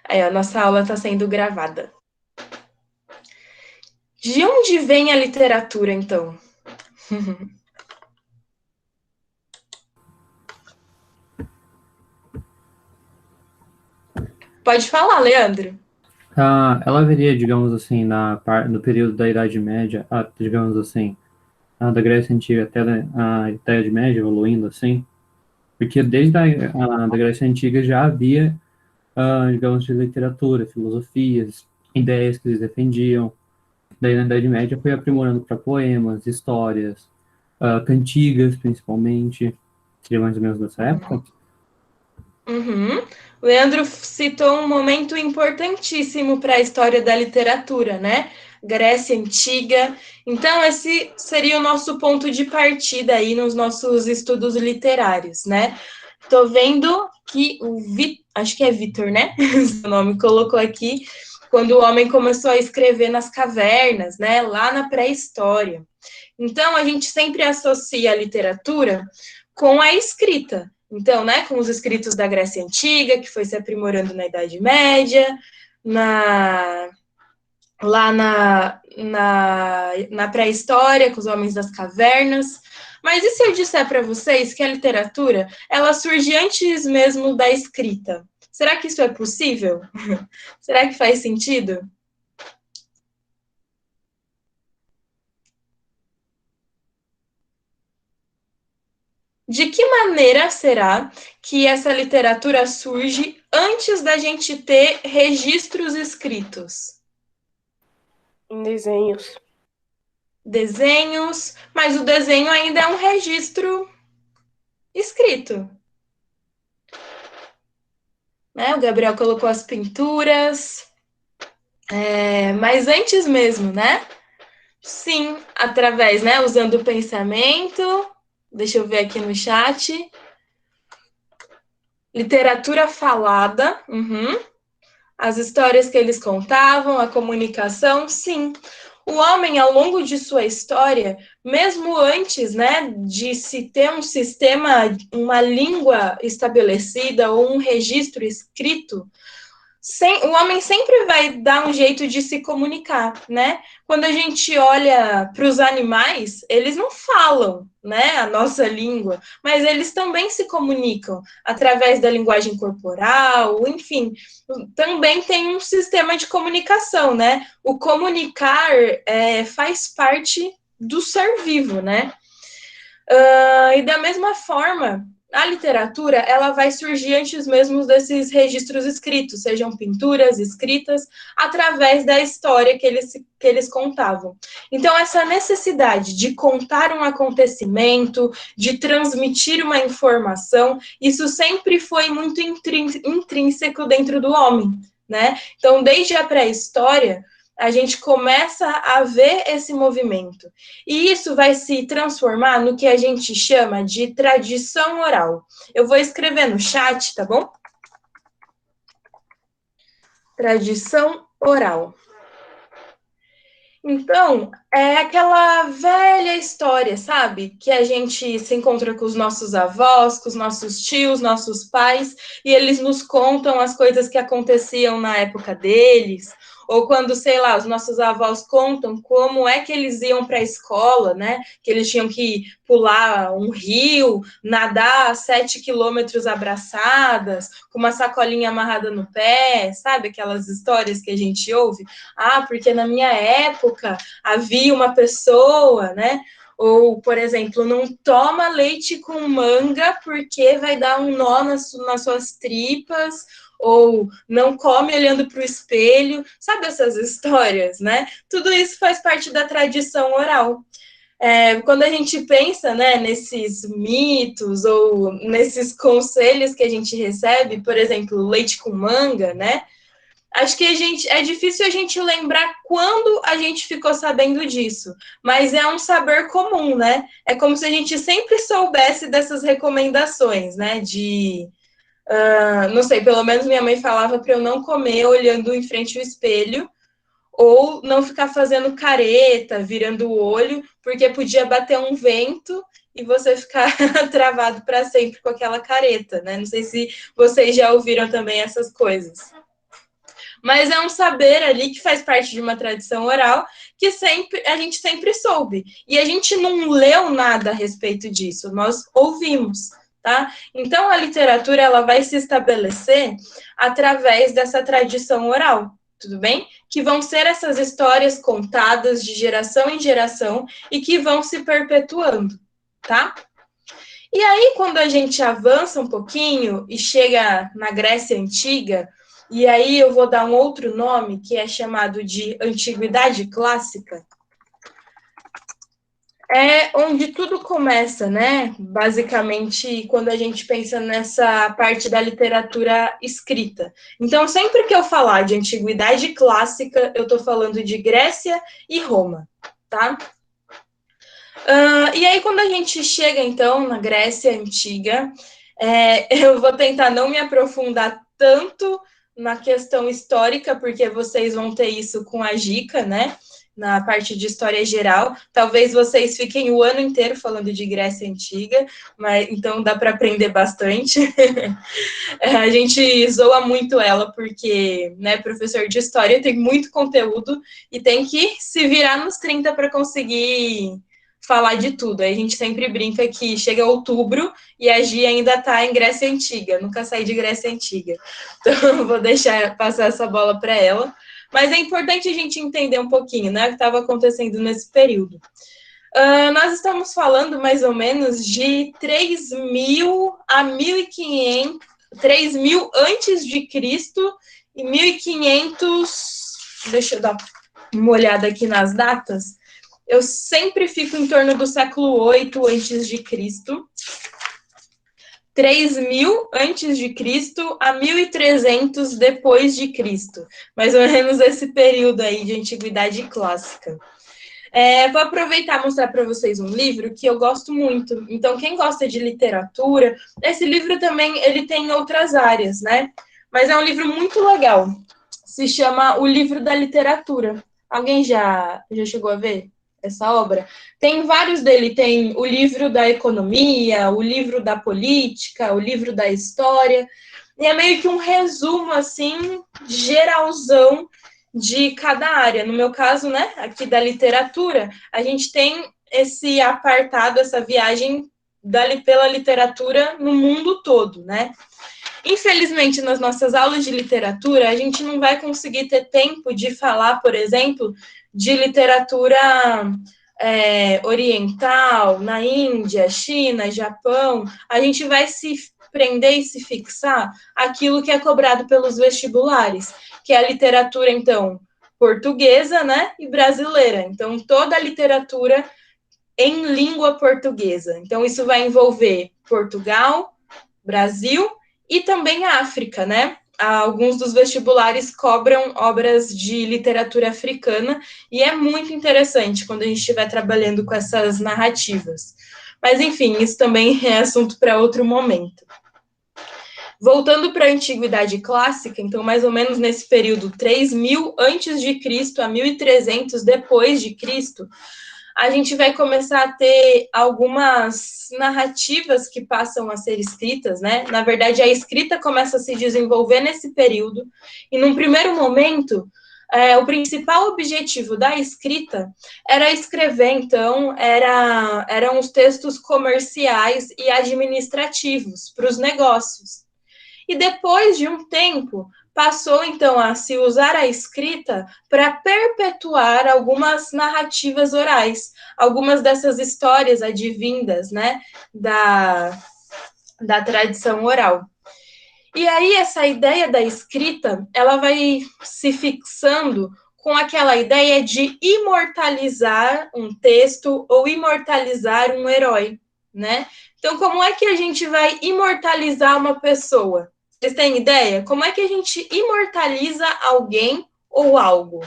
Aí, a nossa aula está sendo gravada. De onde vem a literatura, então? Pode falar, Leandro. Ela viria, digamos assim, no período da Idade Média, digamos assim, da Grécia Antiga até a Idade Média, evoluindo assim, porque desde da Grécia Antiga já havia, digamos, de literatura, filosofias, ideias que eles defendiam. Daí na Idade Média foi aprimorando para poemas, histórias, cantigas, principalmente. Seria mais ou menos dessa época? Uhum. Leandro citou um momento importantíssimo para a história da literatura, né? Grécia Antiga. Então, esse seria o nosso ponto de partida aí nos nossos estudos literários, né? Tô vendo que acho que é Vitor, né? O nome colocou aqui, quando o homem começou a escrever nas cavernas, né? Lá na pré-história. Então, a gente sempre associa a literatura com a escrita. Então, né, com os escritos da Grécia Antiga, que foi se aprimorando na Idade Média, na, lá na pré-história, com os homens das cavernas. Mas e se eu disser para vocês que a literatura, ela surge antes mesmo da escrita? Será que isso é possível? Será que faz sentido? De que maneira será que essa literatura surge antes da gente ter registros escritos? Em desenhos. Desenhos, mas o desenho ainda é um registro escrito, né? O Gabriel colocou as pinturas, mas antes mesmo, né? Sim, através, né? Usando o pensamento. Deixa eu ver aqui no chat. Literatura falada. Uhum. As histórias que eles contavam, a comunicação, sim. O homem, ao longo de sua história, mesmo antes, né, de se ter um sistema, uma língua estabelecida ou um registro escrito, o homem sempre vai dar um jeito de se comunicar, né? Quando a gente olha para os animais, eles não falam, né, a nossa língua, mas eles também se comunicam através da linguagem corporal, enfim, também tem um sistema de comunicação, né? O comunicar faz parte do ser vivo, né? E da mesma forma, a literatura ela vai surgir antes mesmo desses registros escritos, sejam pinturas escritas, através da história que eles contavam. Então, essa necessidade de contar um acontecimento, de transmitir uma informação, isso sempre foi muito intrínseco dentro do homem, né? Então, desde a pré-história, a gente começa a ver esse movimento. E isso vai se transformar no que a gente chama de tradição oral. Eu vou escrever no chat, tá bom? Tradição oral. Então, é aquela velha história, sabe? Que a gente se encontra com os nossos avós, com os nossos tios, nossos pais, e eles nos contam as coisas que aconteciam na época deles, ou quando, sei lá, os nossos avós contam como é que eles iam para a escola, né? Que eles tinham que pular um rio, nadar 7 quilômetros abraçadas, com uma sacolinha amarrada no pé, sabe? Aquelas histórias que a gente ouve. Ah, porque na minha época havia uma pessoa, né? Ou, por exemplo, não toma leite com manga porque vai dar um nó nas suas tripas, ou não come olhando para o espelho, sabe essas histórias, né? Tudo isso faz parte da tradição oral. Quando a gente pensa, né, nesses mitos ou nesses conselhos que a gente recebe, por exemplo, leite com manga, né? Acho que é difícil a gente lembrar quando a gente ficou sabendo disso, mas é um saber comum, né? É como se a gente sempre soubesse dessas recomendações, né? Não sei, pelo menos minha mãe falava para eu não comer olhando em frente ao espelho ou não ficar fazendo careta, virando o olho, porque podia bater um vento e você ficar travado para sempre com aquela careta, né? Não sei se vocês já ouviram também essas coisas. Mas é um saber ali que faz parte de uma tradição oral que a gente sempre soube. E a gente não leu nada a respeito disso, nós ouvimos, tá? Então, a literatura, ela vai se estabelecer através dessa tradição oral, tudo bem? Que vão ser essas histórias contadas de geração em geração e que vão se perpetuando, tá? E aí, quando a gente avança um pouquinho e chega na Grécia Antiga, e aí eu vou dar um outro nome, que é chamado de Antiguidade Clássica, é onde tudo começa, né? Basicamente, quando a gente pensa nessa parte da literatura escrita. Então, sempre que eu falar de Antiguidade Clássica, eu estou falando de Grécia e Roma, tá? E aí, quando a gente chega, então, na Grécia Antiga, eu vou tentar não me aprofundar tanto na questão histórica, porque vocês vão ter isso com a Gica, né? Na parte de história geral. Talvez vocês fiquem o ano inteiro falando de Grécia Antiga, mas então dá para aprender bastante. A gente zoa muito ela, porque, né, professor de história tem muito conteúdo e tem que se virar nos 30 para conseguir falar de tudo. Aí a gente sempre brinca que chega outubro e a Gia ainda está em Grécia Antiga, nunca saí de Grécia Antiga. Então, vou deixar passar essa bola para ela. Mas é importante a gente entender um pouquinho, né, o que estava acontecendo nesse período. Nós estamos falando mais ou menos de 3.000 a 1.500, 3.000 antes de Cristo e 1.500, deixa eu dar uma olhada aqui nas datas, eu sempre fico em torno do século 8 antes de Cristo, 3.000 antes de Cristo a 1.300 depois de Cristo, mais ou menos esse período aí de Antiguidade Clássica. Vou aproveitar e mostrar para vocês um livro que eu gosto muito. Então, quem gosta de literatura, esse livro também ele tem outras áreas, né? Mas é um livro muito legal. Se chama O Livro da Literatura. Alguém já chegou a ver essa obra? Tem vários dele. Tem o livro da economia, o livro da política, o livro da história. E é meio que um resumo, assim, geralzão de cada área. No meu caso, né, aqui da literatura, a gente tem esse apartado, essa viagem pela literatura no mundo todo, né? Infelizmente, nas nossas aulas de literatura, a gente não vai conseguir ter tempo de falar, por exemplo, de literatura oriental, na Índia, China, Japão. A gente vai se prender e se fixar aquilo que é cobrado pelos vestibulares, que é a literatura, então, portuguesa, né, e brasileira. Então, toda a literatura em língua portuguesa. Então, isso vai envolver Portugal, Brasil e também África, né? Alguns dos vestibulares cobram obras de literatura africana e é muito interessante quando a gente estiver trabalhando com essas narrativas. Mas, enfim, isso também é assunto para outro momento. Voltando para a Antiguidade Clássica, então, mais ou menos nesse período 3.000 antes de Cristo a 1.300 depois de Cristo, a gente vai começar a ter algumas narrativas que passam a ser escritas, né? Na verdade, a escrita começa a se desenvolver nesse período, e num primeiro momento, o principal objetivo da escrita era escrever, então, eram os textos comerciais e administrativos para os negócios. E depois de um tempo, passou, então, a se usar a escrita para perpetuar algumas narrativas orais, algumas dessas histórias advindas, né, da tradição oral. E aí, essa ideia da escrita, ela vai se fixando com aquela ideia de imortalizar um texto ou imortalizar um herói, né? Então, como é que a gente vai imortalizar uma pessoa? Vocês têm ideia? Como é que a gente imortaliza alguém ou algo?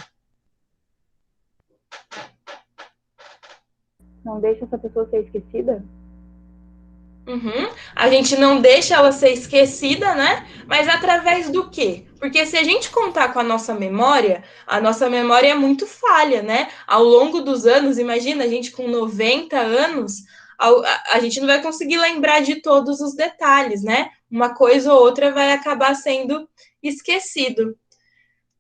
Não deixa essa pessoa ser esquecida? A gente não deixa ela ser esquecida, né? Mas através do quê? Porque se a gente contar com a nossa memória é muito falha, né? Ao longo dos anos, imagina, a gente com 90 anos, a gente não vai conseguir lembrar de todos os detalhes, né? Uma coisa ou outra vai acabar sendo esquecido.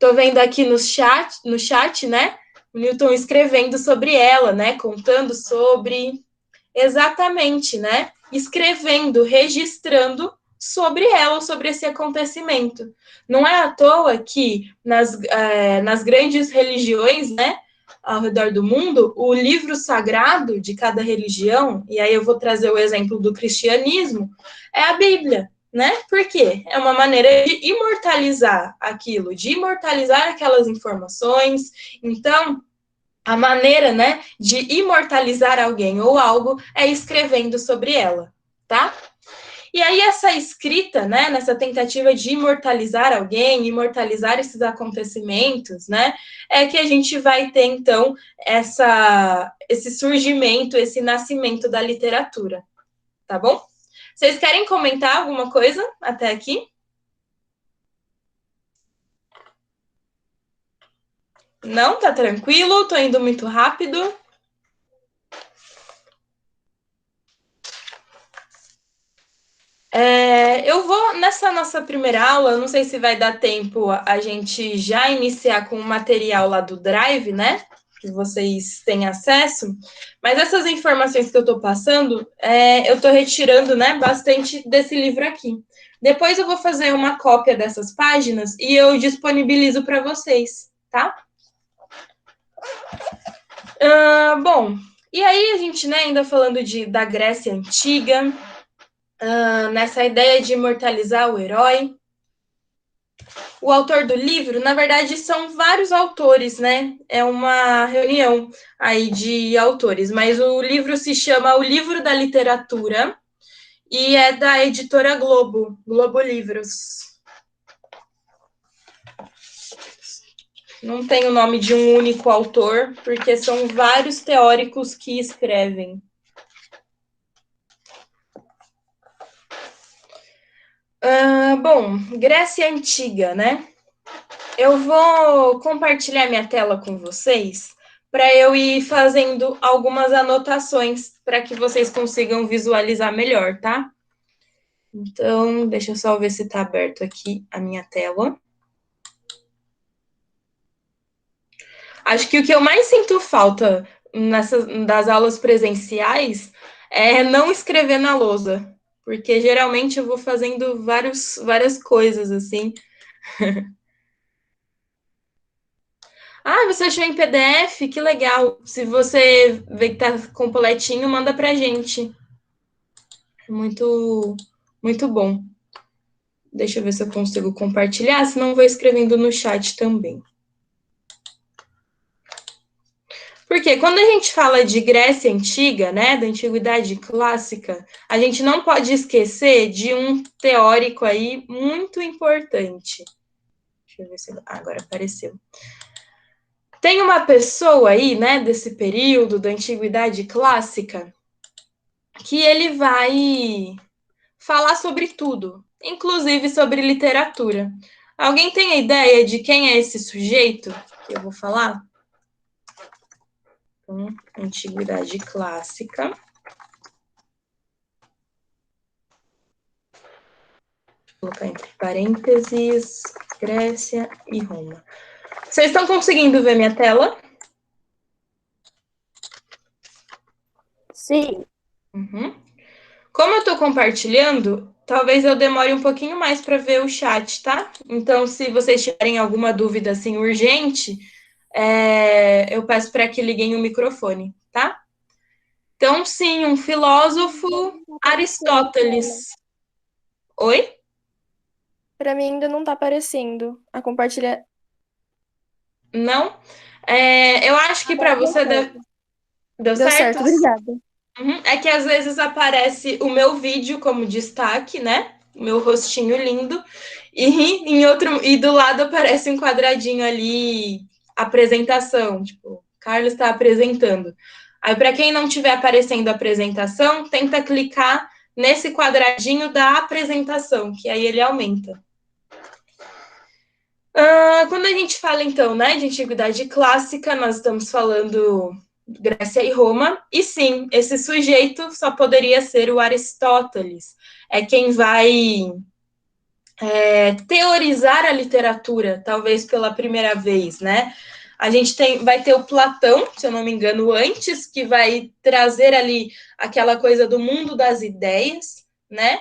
Tô vendo aqui no chat, né? O Newton escrevendo sobre ela, né? Contando sobre. Exatamente, né? Escrevendo, registrando sobre ela, sobre esse acontecimento. Não é à toa que nas grandes religiões, né, ao redor do mundo, o livro sagrado de cada religião, e aí eu vou trazer o exemplo do cristianismo, é a Bíblia, né? Por quê? É uma maneira de imortalizar aquilo, de imortalizar aquelas informações. Então, a maneira, né, de imortalizar alguém ou algo é escrevendo sobre ela, tá? E aí essa escrita, né, nessa tentativa de imortalizar alguém, imortalizar esses acontecimentos, né, é que a gente vai ter então esse surgimento, esse nascimento da literatura, tá bom? Vocês querem comentar alguma coisa até aqui? Não? Tá tranquilo? Tô indo muito rápido? Eu vou, nessa nossa primeira aula, não sei se vai dar tempo a gente já iniciar com o material lá do Drive, né? Que vocês têm acesso, mas essas informações que eu estou passando, eu estou retirando, né, bastante desse livro aqui. Depois eu vou fazer uma cópia dessas páginas e eu disponibilizo para vocês, tá? Bom, e aí a gente, né, ainda falando da Grécia Antiga, nessa ideia de imortalizar o herói. O autor do livro, na verdade, são vários autores, né? É uma reunião aí de autores, mas o livro se chama O Livro da Literatura e é da editora Globo, Globo Livros. Não tem o nome de um único autor, porque são vários teóricos que escrevem. Bom, Grécia Antiga, né? Eu vou compartilhar minha tela com vocês para eu ir fazendo algumas anotações para que vocês consigam visualizar melhor, tá? Então, deixa eu só ver se está aberto aqui a minha tela. Acho que o que eu mais sinto falta das aulas presenciais é não escrever na lousa, porque geralmente eu vou fazendo várias coisas assim. Ah, você achou em PDF? Que legal. Se você vê que tá completinho, manda pra gente. Muito, muito bom. Deixa eu ver se eu consigo compartilhar, senão eu vou escrevendo no chat também. Porque quando a gente fala de Grécia Antiga, né, da Antiguidade Clássica, a gente não pode esquecer de um teórico aí muito importante. Deixa eu ver se agora apareceu. Tem uma pessoa aí, né, desse período da Antiguidade Clássica, que ele vai falar sobre tudo, inclusive sobre literatura. Alguém tem a ideia de quem é esse sujeito que eu vou falar? Então, Antiguidade Clássica. Vou colocar entre parênteses, Grécia e Roma. Vocês estão conseguindo ver minha tela? Sim. Uhum. Como eu estou compartilhando, talvez eu demore um pouquinho mais para ver o chat, tá? Então, se vocês tiverem alguma dúvida assim urgente, eu peço para que liguem o microfone, tá? Então, sim, um filósofo, Aristóteles. Oi? Para mim ainda não tá aparecendo a compartilhar. Não? Eu acho que para você deu Deu certo? certo, obrigada. Uhum. É que às vezes aparece o meu vídeo como destaque, né? O meu rostinho lindo. E do lado aparece um quadradinho ali, apresentação. Tipo, Carlos está apresentando. Aí, para quem não estiver aparecendo a apresentação, tenta clicar nesse quadradinho da apresentação, que aí ele aumenta. Quando a gente fala, então, né, de Antiguidade Clássica, nós estamos falando Grécia e Roma, e sim, esse sujeito só poderia ser o Aristóteles, é quem vai teorizar a literatura, talvez pela primeira vez, né? A gente vai ter o Platão, se eu não me engano, antes, que vai trazer ali aquela coisa do mundo das ideias, né?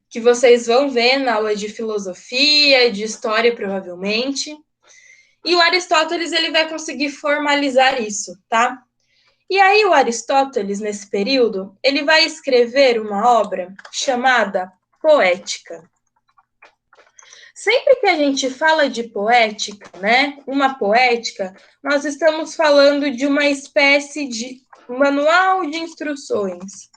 Que vocês vão ver na aula de filosofia, de história, provavelmente. E o Aristóteles, ele vai conseguir formalizar isso, tá? E aí o Aristóteles, nesse período, ele vai escrever uma obra chamada Poética. Sempre que a gente fala de poética, né, uma poética, nós estamos falando de uma espécie de manual de instruções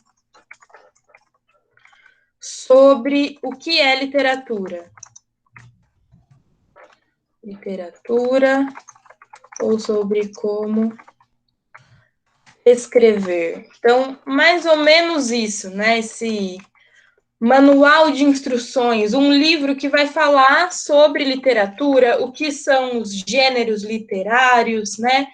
sobre o que é literatura. Literatura ou sobre como escrever. Então, mais ou menos isso, né, esse manual de instruções, um livro que vai falar sobre literatura, o que são os gêneros literários, né?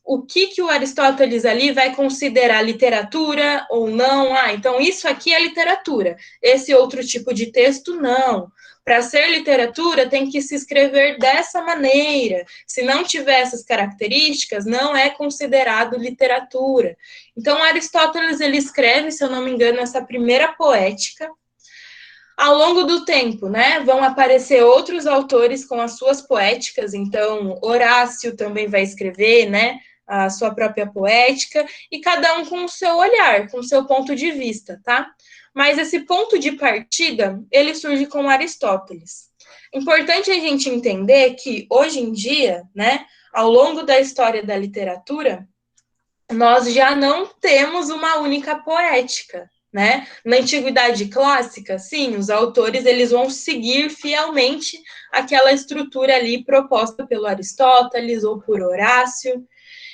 O que o Aristóteles ali vai considerar literatura ou não. Então isso aqui é literatura, esse outro tipo de texto não. Para ser literatura, tem que se escrever dessa maneira. Se não tiver essas características, não é considerado literatura. Então, Aristóteles, ele escreve, se eu não me engano, essa primeira poética. Ao longo do tempo, né, vão aparecer outros autores com as suas poéticas. Então, Horácio também vai escrever, né, a sua própria poética, e cada um com o seu olhar, com o seu ponto de vista, tá? Mas esse ponto de partida, ele surge com Aristóteles. Importante a gente entender que, hoje em dia, né, ao longo da história da literatura, nós já não temos uma única poética, né? Na antiguidade clássica, sim, os autores eles vão seguir fielmente aquela estrutura ali proposta pelo Aristóteles ou por Horácio,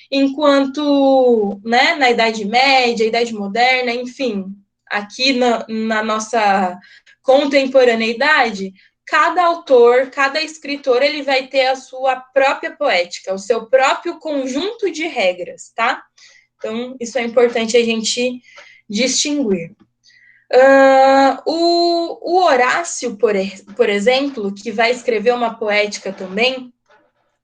enquanto, né, na Idade Média, Idade Moderna, enfim, aqui na nossa contemporaneidade, cada autor, cada escritor, ele vai ter a sua própria poética, o seu próprio conjunto de regras, tá? Então, isso é importante a gente distinguir. O Horácio, por exemplo, que vai escrever uma poética também,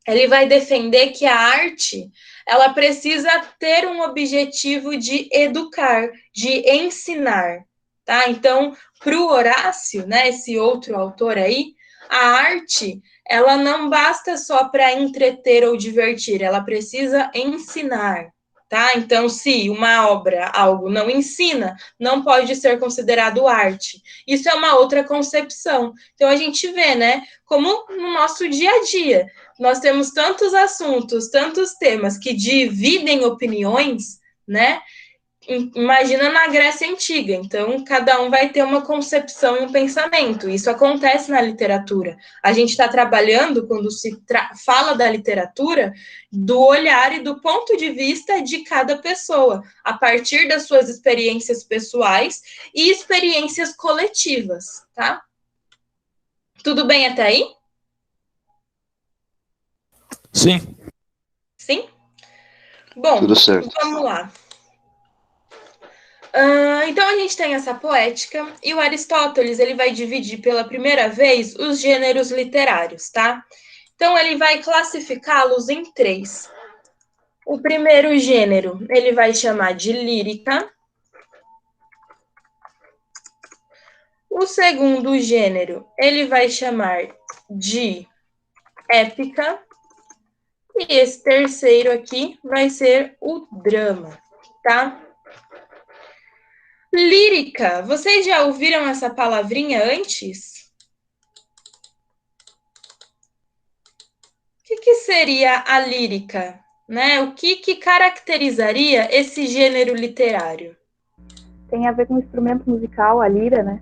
ele vai defender que a arte ela precisa ter um objetivo de educar, de ensinar, tá? Então, para o Horácio, né, esse outro autor aí, a arte ela não basta só para entreter ou divertir, ela precisa ensinar, tá? Então, se uma obra, algo não ensina, não pode ser considerado arte. Isso é uma outra concepção. Então, a gente vê, né, como no nosso dia a dia, nós temos tantos assuntos, tantos temas que dividem opiniões, né? Imagina na Grécia Antiga. Então, cada um vai ter uma concepção e um pensamento. Isso acontece na literatura. A gente está trabalhando, quando se fala da literatura, do olhar e do ponto de vista de cada pessoa, a partir das suas experiências pessoais e experiências coletivas, tá? Tudo bem até aí? Sim. Sim? Bom, Tudo certo. vamos lá. Então, a gente tem essa poética, e o Aristóteles ele vai dividir pela primeira vez os gêneros literários, tá? Então, ele vai classificá-los em 3. O primeiro gênero, ele vai chamar de lírica. O segundo gênero, ele vai chamar de épica. E esse terceiro aqui vai ser o drama, tá? Lírica, vocês já ouviram essa palavrinha antes? O que seria a lírica? Né? O que caracterizaria esse gênero literário? Tem a ver com o instrumento musical, a lira, né?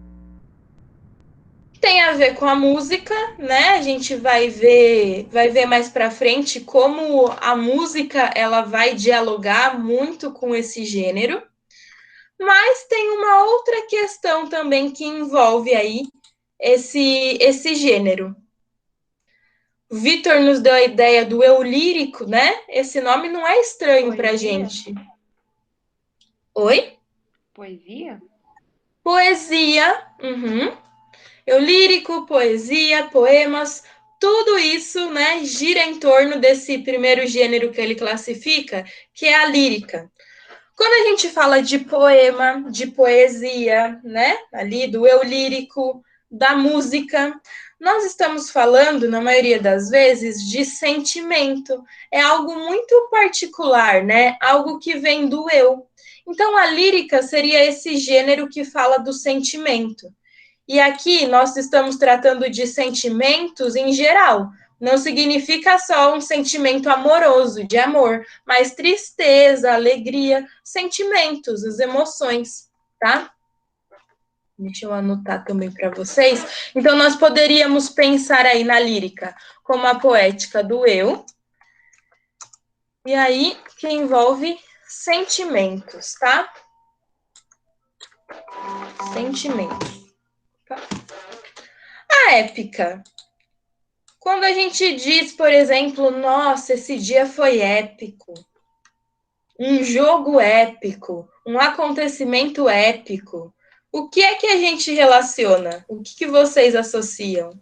Tem a ver com a música, né? A gente vai ver mais para frente como a música ela vai dialogar muito com esse gênero. Mas tem uma outra questão também que envolve aí esse gênero. O Vitor nos deu a ideia do eu lírico, né? Esse nome não é estranho para a gente. Oi? Poesia? Poesia. Uhum. Eu lírico, poesia, poemas, tudo isso, né, gira em torno desse primeiro gênero que ele classifica, que é a lírica. Quando a gente fala de poema, de poesia, né, ali do eu lírico, da música, nós estamos falando, na maioria das vezes, de sentimento. É algo muito particular, né? Algo que vem do eu. Então, a lírica seria esse gênero que fala do sentimento. E aqui nós estamos tratando de sentimentos em geral. Não significa só um sentimento amoroso, de amor, mas tristeza, alegria, sentimentos, as emoções, tá? Deixa eu anotar também para vocês. Então, nós poderíamos pensar aí na lírica como a poética do eu, e aí que envolve sentimentos, tá? Sentimentos. Tá? A épica. Quando a gente diz, por exemplo, nossa, esse dia foi épico, um jogo épico, um acontecimento épico, o que é que a gente relaciona? O que vocês associam?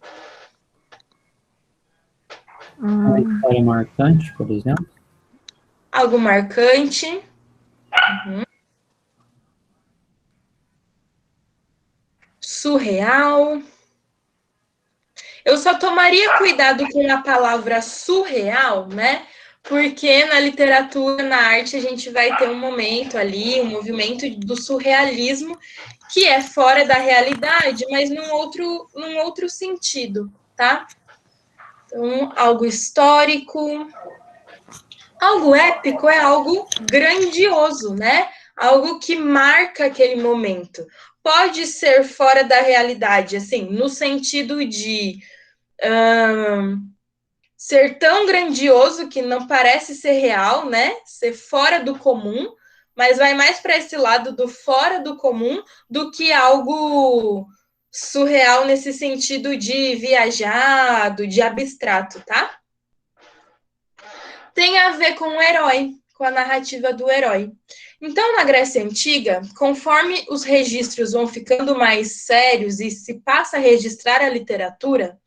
Uma história marcante, por exemplo. Algo marcante. Surreal. Eu só tomaria cuidado com a palavra surreal, né? Porque na literatura, na arte, a gente vai ter um momento ali, um movimento do surrealismo, que é fora da realidade, mas num outro sentido, tá? Então, algo histórico, algo épico é algo grandioso, né? Algo que marca aquele momento. Pode ser fora da realidade, assim, no sentido de ser tão grandioso que não parece ser real, né? Ser fora do comum, mas vai mais para esse lado do fora do comum do que algo surreal nesse sentido de viajado, de abstrato, tá? Tem a ver com o herói, com a narrativa do herói. Então, na Grécia Antiga, conforme os registros vão ficando mais sérios e se passa a registrar a literatura,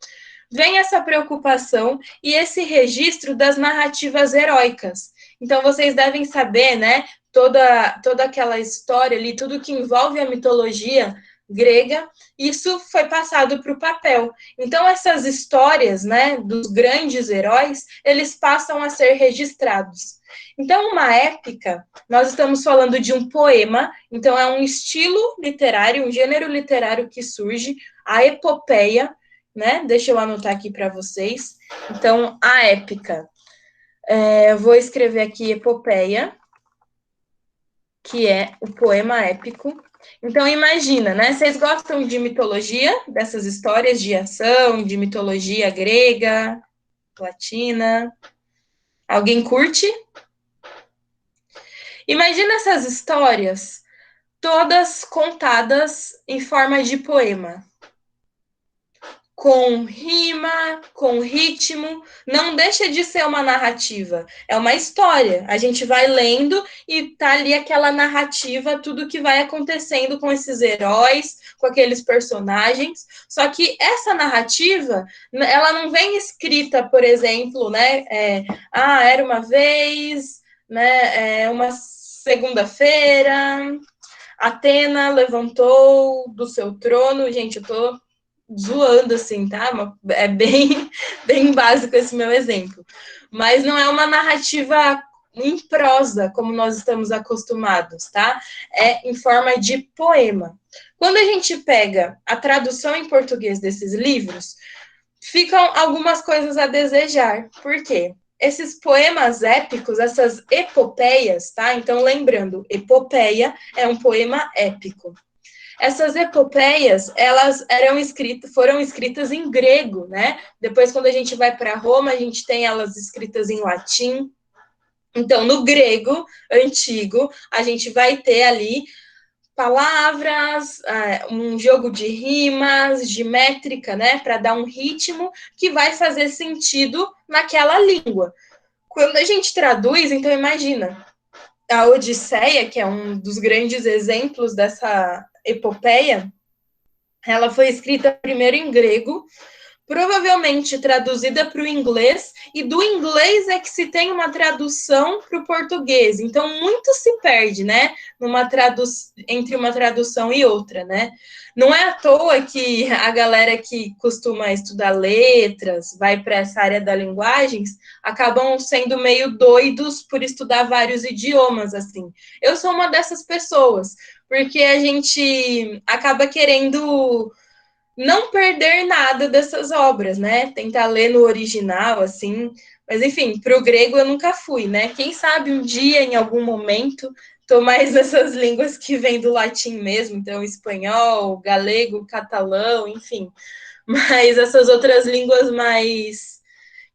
vem essa preocupação e esse registro das narrativas heróicas. Então, vocês devem saber, né, toda aquela história ali, tudo que envolve a mitologia grega, isso foi passado para o papel. Então, essas histórias, né, dos grandes heróis, eles passam a ser registrados. Então, uma épica, nós estamos falando de um poema, então é um estilo literário, um gênero literário que surge, a epopeia, né? Deixa eu anotar aqui para vocês. Então, a épica. Eu vou escrever aqui epopeia, que é o poema épico. Então, imagina, né? Vocês gostam de mitologia, dessas histórias de ação, de mitologia grega, latina? Alguém curte? Imagina essas histórias todas contadas em forma de poema. Com rima, com ritmo, não deixa de ser uma narrativa, é uma história. A gente vai lendo e tá ali aquela narrativa, tudo que vai acontecendo com esses heróis, com aqueles personagens. Só que essa narrativa, ela não vem escrita, por exemplo, né? Era uma vez, né? Uma segunda-feira, Atena levantou do seu trono. Gente, eu tô zoando, assim, tá? É bem básico esse meu exemplo. Mas não é uma narrativa em prosa, como nós estamos acostumados, tá? É em forma de poema. Quando a gente pega a tradução em português desses livros, ficam algumas coisas a desejar. Por quê? Esses poemas épicos, essas epopeias, tá? Então, lembrando, epopeia é um poema épico. Essas epopeias, elas foram escritas em grego, né? Depois, quando a gente vai para Roma, a gente tem elas escritas em latim. Então, no grego antigo, a gente vai ter ali palavras, um jogo de rimas, de métrica, né? Para dar um ritmo que vai fazer sentido naquela língua. Quando a gente traduz, então imagina, a Odisseia, que é um dos grandes exemplos dessa epopeia, Ela foi escrita primeiro em grego, provavelmente traduzida para o inglês, e do inglês é que se tem uma tradução para o português. Então, muito se perde, né? Entre uma tradução e outra, né? Não é à toa que a galera que costuma estudar letras, vai para essa área da linguagens, acabam sendo meio doidos por estudar vários idiomas, assim. Eu sou uma dessas pessoas, porque a gente acaba querendo não perder nada dessas obras, né? Tentar ler no original, assim. Mas, enfim, para o grego eu nunca fui, né? Quem sabe um dia, em algum momento, tô mais nessas línguas que vêm do latim mesmo, então espanhol, galego, catalão, enfim. Mas essas outras línguas mais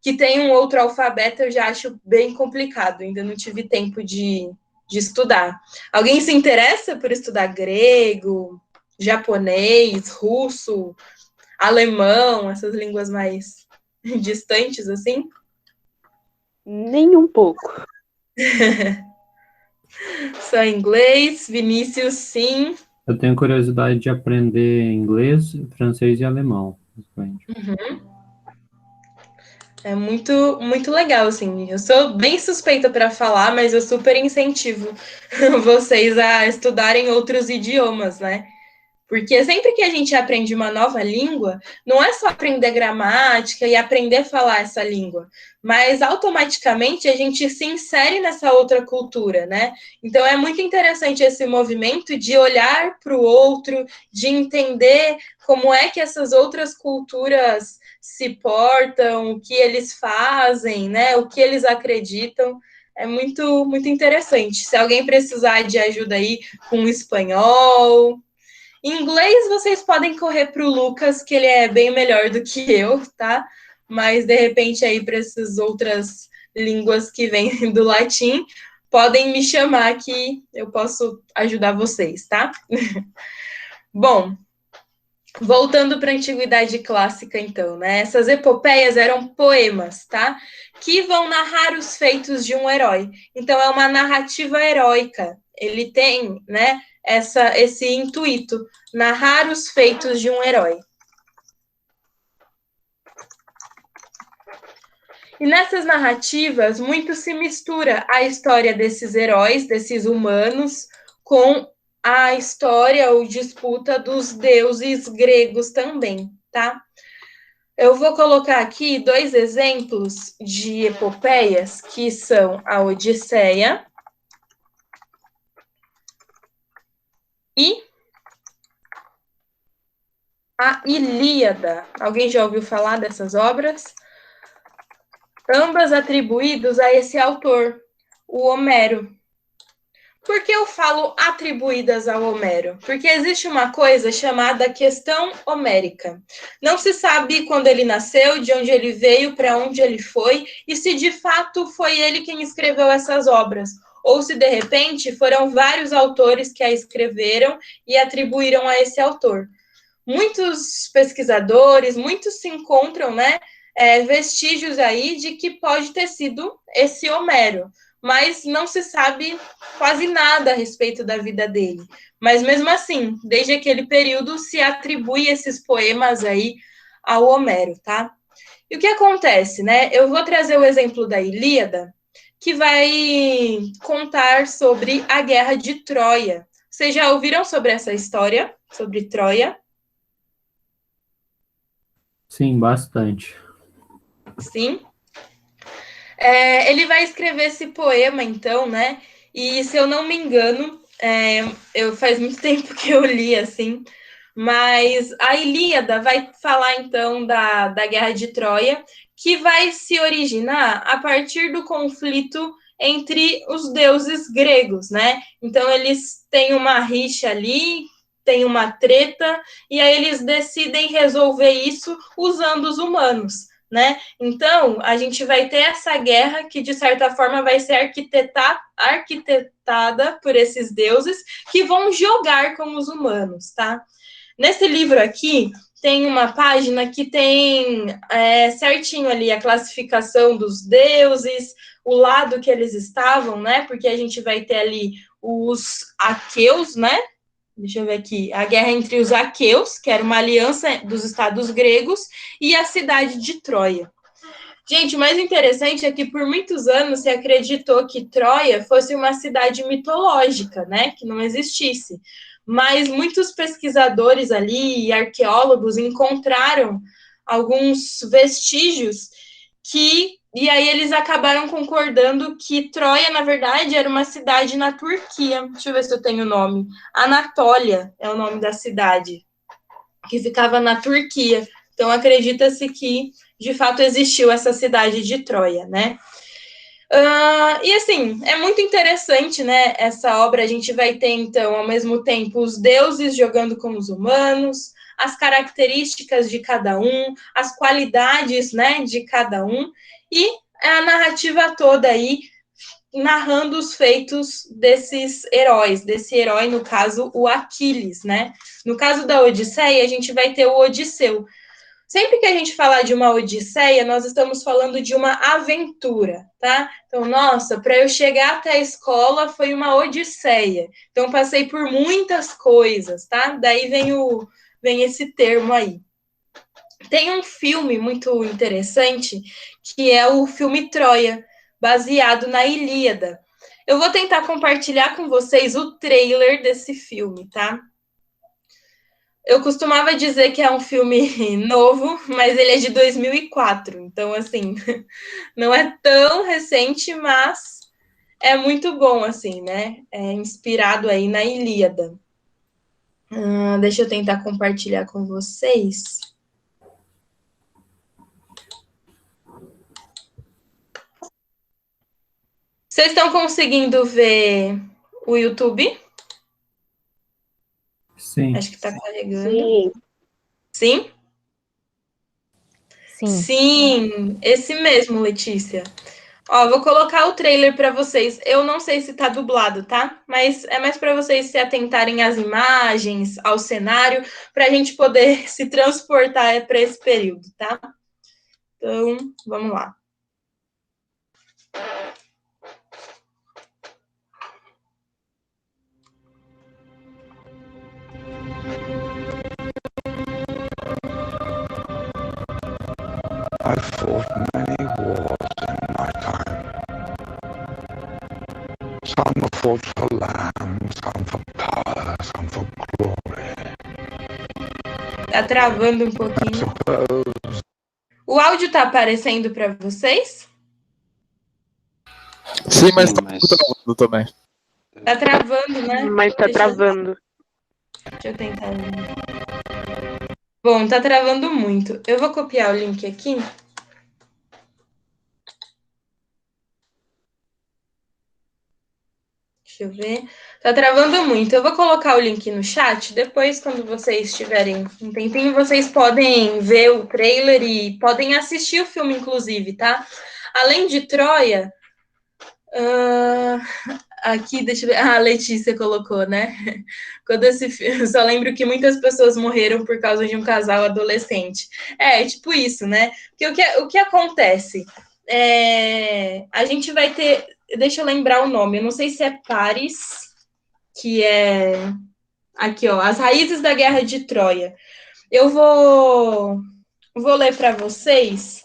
que tem um outro alfabeto eu já acho bem complicado, ainda não tive tempo de estudar. Alguém se interessa por estudar grego, japonês, russo, alemão, essas línguas mais distantes, assim? Nem um pouco. Só inglês, Vinícius, sim. Eu tenho curiosidade de aprender inglês, francês e alemão. É muito, muito legal, assim. Eu sou bem suspeita para falar, mas eu super incentivo vocês a estudarem outros idiomas, né? Porque sempre que a gente aprende uma nova língua, não é só aprender gramática e aprender a falar essa língua, mas automaticamente a gente se insere nessa outra cultura, né? Então é muito interessante esse movimento de olhar para o outro, de entender como é que essas outras culturas se portam, o que eles fazem, né? O que eles acreditam. É muito, muito interessante. Se alguém precisar de ajuda aí com o espanhol, em inglês, vocês podem correr para o Lucas, que ele é bem melhor do que eu, tá? Mas, de repente, aí para essas outras línguas que vêm do latim, podem me chamar que eu posso ajudar vocês, tá? Bom, voltando para a Antiguidade Clássica, então, né? Essas epopeias eram poemas, tá? Que vão narrar os feitos de um herói. Então, é uma narrativa heróica. Ele tem, né, esse intuito, narrar os feitos de um herói. E nessas narrativas, muito se mistura a história desses heróis, desses humanos, com a história ou disputa dos deuses gregos também, tá? Eu vou colocar aqui 2 exemplos de epopeias, que são a Odisseia e a Ilíada. Alguém já ouviu falar dessas obras? Ambas atribuídos a esse autor, o Homero. Por que eu falo atribuídas ao Homero? Porque existe uma coisa chamada questão homérica. Não se sabe quando ele nasceu, de onde ele veio, para onde ele foi, e se de fato foi ele quem escreveu essas obras, ou se de repente foram vários autores que a escreveram e atribuíram a esse autor. Muitos pesquisadores, muitos se encontram, né, vestígios aí de que pode ter sido esse Homero, mas não se sabe quase nada a respeito da vida dele. Mas mesmo assim, desde aquele período se atribui esses poemas aí ao Homero, tá? E o que acontece, né? Eu vou trazer o exemplo da Ilíada, que vai contar sobre a Guerra de Troia. Vocês já ouviram sobre essa história, sobre Troia? Sim, bastante. Sim. Ele vai escrever esse poema, então, né? E se eu não me engano, faz muito tempo que eu li, assim, mas a Ilíada vai falar, então, da Guerra de Troia, que vai se originar a partir do conflito entre os deuses gregos, né? Então, eles têm uma rixa ali, tem uma treta, e aí eles decidem resolver isso usando os humanos, né? Então, a gente vai ter essa guerra que, de certa forma, vai ser arquitetada por esses deuses que vão jogar com os humanos, tá? Nesse livro aqui, tem uma página que tem certinho ali a classificação dos deuses, o lado que eles estavam, né? Porque a gente vai ter ali os aqueus, né? Deixa eu ver aqui. A guerra entre os aqueus, que era uma aliança dos estados gregos, e a cidade de Troia. Gente, o mais interessante é que por muitos anos se acreditou que Troia fosse uma cidade mitológica, né? Que não existisse. Mas muitos pesquisadores ali e arqueólogos encontraram alguns vestígios e aí eles acabaram concordando que Troia, na verdade, era uma cidade na Turquia. Deixa eu ver se eu tenho o nome. Anatólia é o nome da cidade, que ficava na Turquia. Então, acredita-se que, de fato, existiu essa cidade de Troia, né? E, assim, é muito interessante, né, essa obra. A gente vai ter, então, ao mesmo tempo, os deuses jogando com os humanos, as características de cada um, as qualidades, né, de cada um, e a narrativa toda aí, narrando os feitos desses heróis, desse herói, no caso, o Aquiles, né? No caso da Odisseia, a gente vai ter o Odisseu. Sempre que a gente falar de uma Odisseia, nós estamos falando de uma aventura, tá? Então, nossa, para eu chegar até a escola foi uma Odisseia. Então, passei por muitas coisas, tá? Daí vem esse termo aí. Tem um filme muito interessante, que é o filme Troia, baseado na Ilíada. Eu vou tentar compartilhar com vocês o trailer desse filme, tá? Eu costumava dizer que é um filme novo, mas ele é de 2004. Então, assim, não é tão recente, mas é muito bom, assim, né? É inspirado aí na Ilíada. Deixa eu tentar compartilhar com vocês. Vocês estão conseguindo ver o YouTube? Sim. Acho que está carregando. Sim. Sim? Sim. Sim, esse mesmo, Letícia. Ó, vou colocar o trailer para vocês. Eu não sei se tá dublado, tá? Mas é mais para vocês se atentarem às imagens, ao cenário, para a gente poder se transportar para esse período, tá? Então, vamos lá. I've fought many wars in my time. Some are fought for land, some for power, some for glory. Tá travando um pouquinho. Suppose O áudio tá aparecendo para vocês? Sim, mas Sim, tá mas travando também. Tá travando, né? Mas tá travando. Deixa eu tentar. Bom, tá travando muito. Eu vou copiar o link aqui. Deixa eu ver. Tá travando muito. Eu vou colocar o link no chat. Depois, quando vocês tiverem um tempinho, vocês podem ver o trailer e podem assistir o filme, inclusive, tá? Além de Troia, aqui, deixa eu ver. A Letícia colocou, né? Quando esse filme, eu só lembro que muitas pessoas morreram por causa de um casal adolescente. É tipo isso, né? Porque o que acontece? A gente vai ter. Deixa eu lembrar o nome. Eu não sei se é Paris, que é. Aqui, ó. As Raízes da Guerra de Troia. Eu vou ler para vocês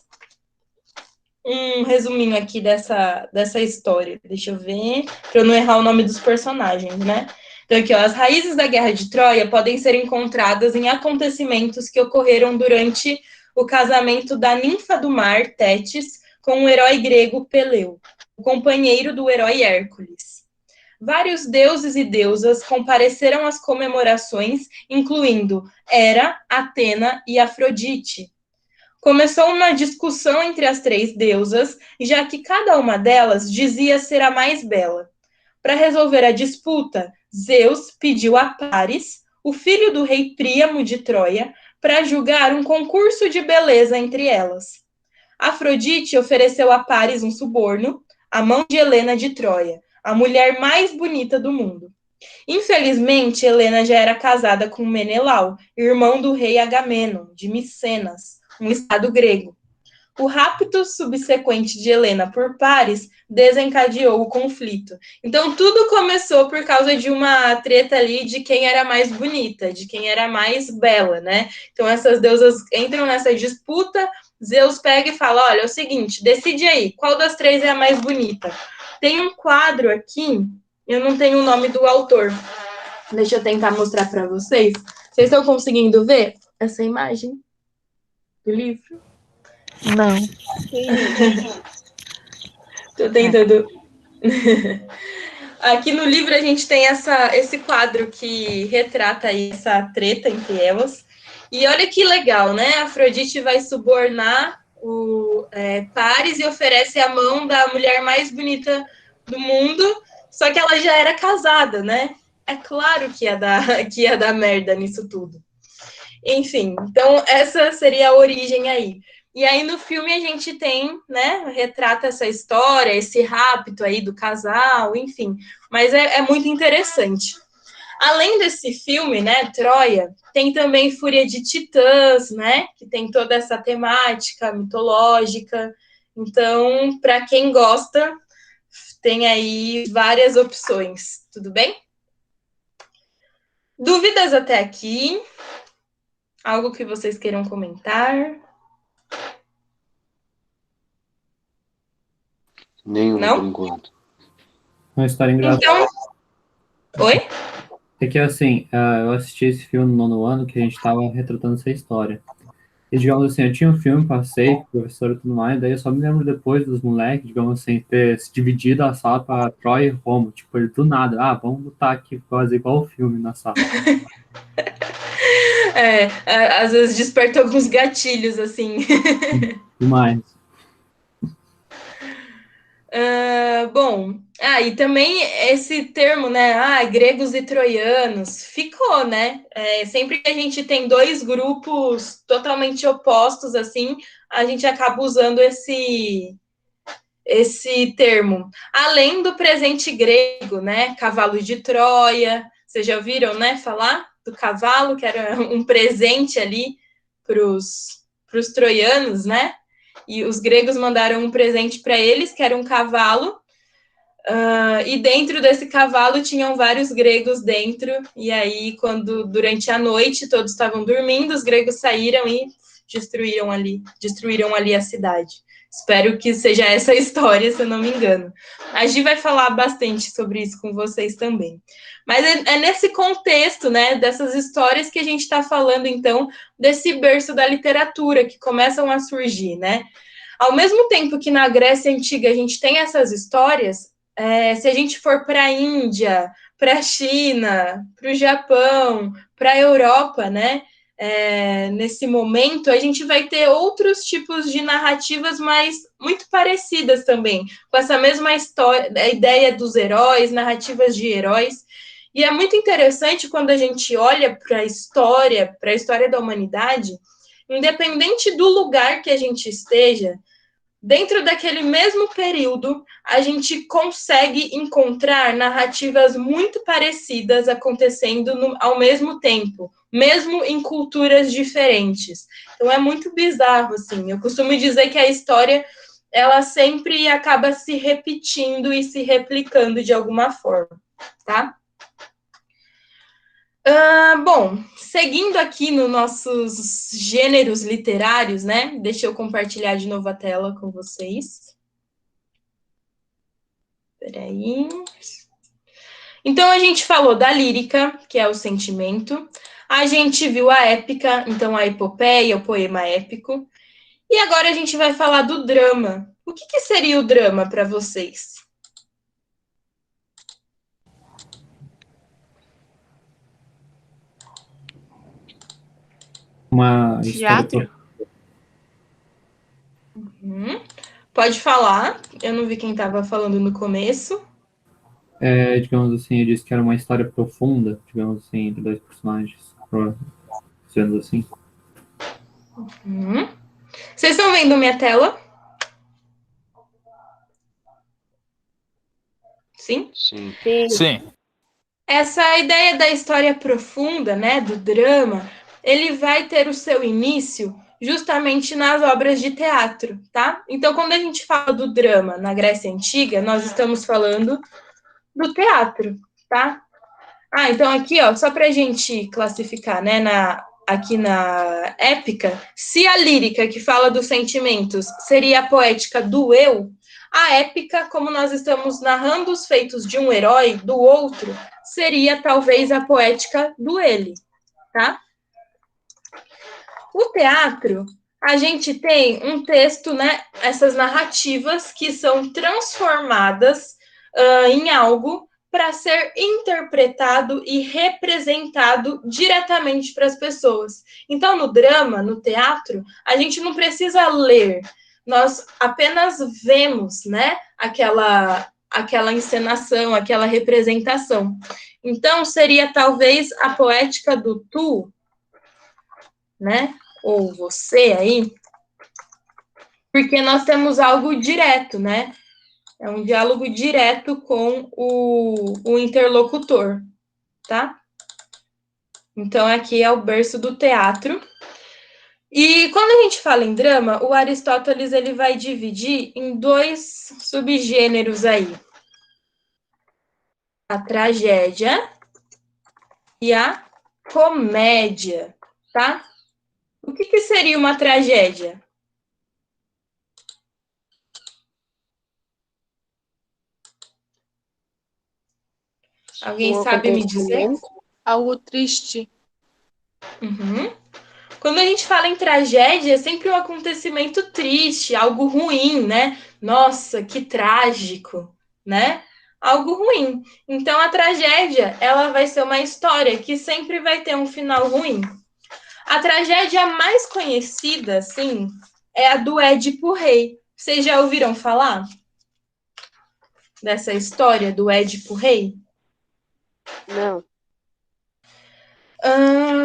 um resuminho aqui dessa história. Deixa eu ver, para eu não errar o nome dos personagens, né? Então, aqui, ó, as raízes da Guerra de Troia podem ser encontradas em acontecimentos que ocorreram durante o casamento da ninfa do mar, Tétis, com o herói grego Peleu, o companheiro do herói Hércules. Vários deuses e deusas compareceram às comemorações, incluindo Hera, Atena e Afrodite. Começou uma discussão entre as três deusas, já que cada uma delas dizia ser a mais bela. Para resolver a disputa, Zeus pediu a Paris, o filho do rei Príamo de Troia, para julgar um concurso de beleza entre elas. Afrodite ofereceu a Paris um suborno, a mão de Helena de Troia, a mulher mais bonita do mundo. Infelizmente, Helena já era casada com Menelau, irmão do rei Agamemnon, de Micenas, um estado grego. O rapto subsequente de Helena por Paris desencadeou o conflito. Então, tudo começou por causa de uma treta ali de quem era mais bonita, de quem era mais bela, né? Então, essas deusas entram nessa disputa, Zeus pega e fala, olha, é o seguinte, decide aí, qual das três é a mais bonita? Tem um quadro aqui, eu não tenho o nome do autor, deixa eu tentar mostrar para vocês. Vocês estão conseguindo ver essa imagem do livro? Não. Tô tentando. Aqui no livro a gente tem esse quadro que retrata aí essa treta entre elas. E olha que legal, né? A Afrodite vai subornar o Paris e oferece a mão da mulher mais bonita do mundo, só que ela já era casada, né? É claro que ia dar merda nisso tudo. Enfim, então essa seria a origem aí. E aí no filme a gente tem, né, retrata essa história, esse rapto aí do casal, enfim. Mas é muito interessante. Além desse filme, né, Troia, tem também Fúria de Titãs, né, que tem toda essa temática mitológica. Então, para quem gosta, tem aí várias opções. Tudo bem? Dúvidas até aqui? Algo que vocês queiram comentar? Nenhum, Não? por enquanto. Uma história engraçada. Então, oi? É que, assim, eu assisti esse filme no nono ano que a gente tava retratando essa história. E, digamos assim, eu tinha um filme, passei, professor e tudo mais, daí eu só me lembro depois dos moleques, digamos assim, ter se dividido a sala pra Troia e Roma. Tipo, do nada, vamos lutar aqui, fazer igual o filme na sala. Às vezes desperta alguns gatilhos, assim. Demais. Bom, e também esse termo, né? Gregos e troianos, ficou, né? Sempre que a gente tem dois grupos totalmente opostos, assim, a gente acaba usando esse termo. Além do presente grego, né? Cavalo de Troia. Vocês já ouviram, né? Falar do cavalo, que era um presente ali para os troianos, né? E os gregos mandaram um presente para eles, que era um cavalo. E dentro desse cavalo tinham vários gregos dentro. E aí, quando durante a noite todos estavam dormindo, os gregos saíram e destruíram ali a cidade. Espero que seja essa a história, se eu não me engano. A Gi vai falar bastante sobre isso com vocês também. Mas é nesse contexto, né, dessas histórias que a gente está falando, então, desse berço da literatura que começam a surgir, né? Ao mesmo tempo que na Grécia Antiga a gente tem essas histórias, se a gente for para a Índia, para a China, para o Japão, para a Europa, né? Nesse momento, a gente vai ter outros tipos de narrativas, mas muito parecidas também, com essa mesma história, a ideia dos heróis, narrativas de heróis. E é muito interessante quando a gente olha para a história da humanidade, independente do lugar que a gente esteja, dentro daquele mesmo período, a gente consegue encontrar narrativas muito parecidas acontecendo ao mesmo tempo, mesmo em culturas diferentes. Então é muito bizarro, assim. Eu costumo dizer que a história, ela sempre acaba se repetindo e se replicando de alguma forma, tá? Bom, seguindo aqui nos nossos gêneros literários, né? Deixa eu compartilhar de novo a tela com vocês. Peraí. Então, a gente falou da lírica, que é o sentimento. A gente viu a épica, então a epopeia, o poema épico. E agora a gente vai falar do drama. O que seria o drama para vocês? Uma Teatro? história. Pode falar. Eu não vi quem estava falando no começo. Digamos assim, eu disse que era uma história profunda, digamos assim, entre dois personagens, sendo assim. Vocês estão vendo minha tela? Sim? Sim. Sim. Essa ideia da história profunda, né, do drama, ele vai ter o seu início justamente nas obras de teatro, tá? Então, quando a gente fala do drama na Grécia Antiga, nós estamos falando do teatro, tá? Ah, então aqui, ó, só para a gente classificar, né, aqui na épica, se a lírica, que fala dos sentimentos, seria a poética do eu, a épica, como nós estamos narrando os feitos de um herói, do outro, seria talvez a poética do ele, tá? O teatro, a gente tem um texto, né, essas narrativas que são transformadas em algo para ser interpretado e representado diretamente para as pessoas. Então, no drama, no teatro, a gente não precisa ler, nós apenas vemos, né, aquela encenação, aquela representação. Então, seria talvez a poética do tu, né, ou você aí, porque nós temos algo direto, né? É um diálogo direto com o interlocutor, tá? Então, aqui é o berço do teatro. E quando a gente fala em drama, o Aristóteles ele vai dividir em 2 subgêneros aí. A tragédia e a comédia, tá? O que seria uma tragédia? Alguém sabe me dizer? Algo triste. Uhum. Quando a gente fala em tragédia, é sempre um acontecimento triste, algo ruim, né? Nossa, que trágico, né? Algo ruim. Então, a tragédia, ela vai ser uma história que sempre vai ter um final ruim. A tragédia mais conhecida, assim, é a do Édipo Rei. Vocês já ouviram falar dessa história do Édipo Rei? Não.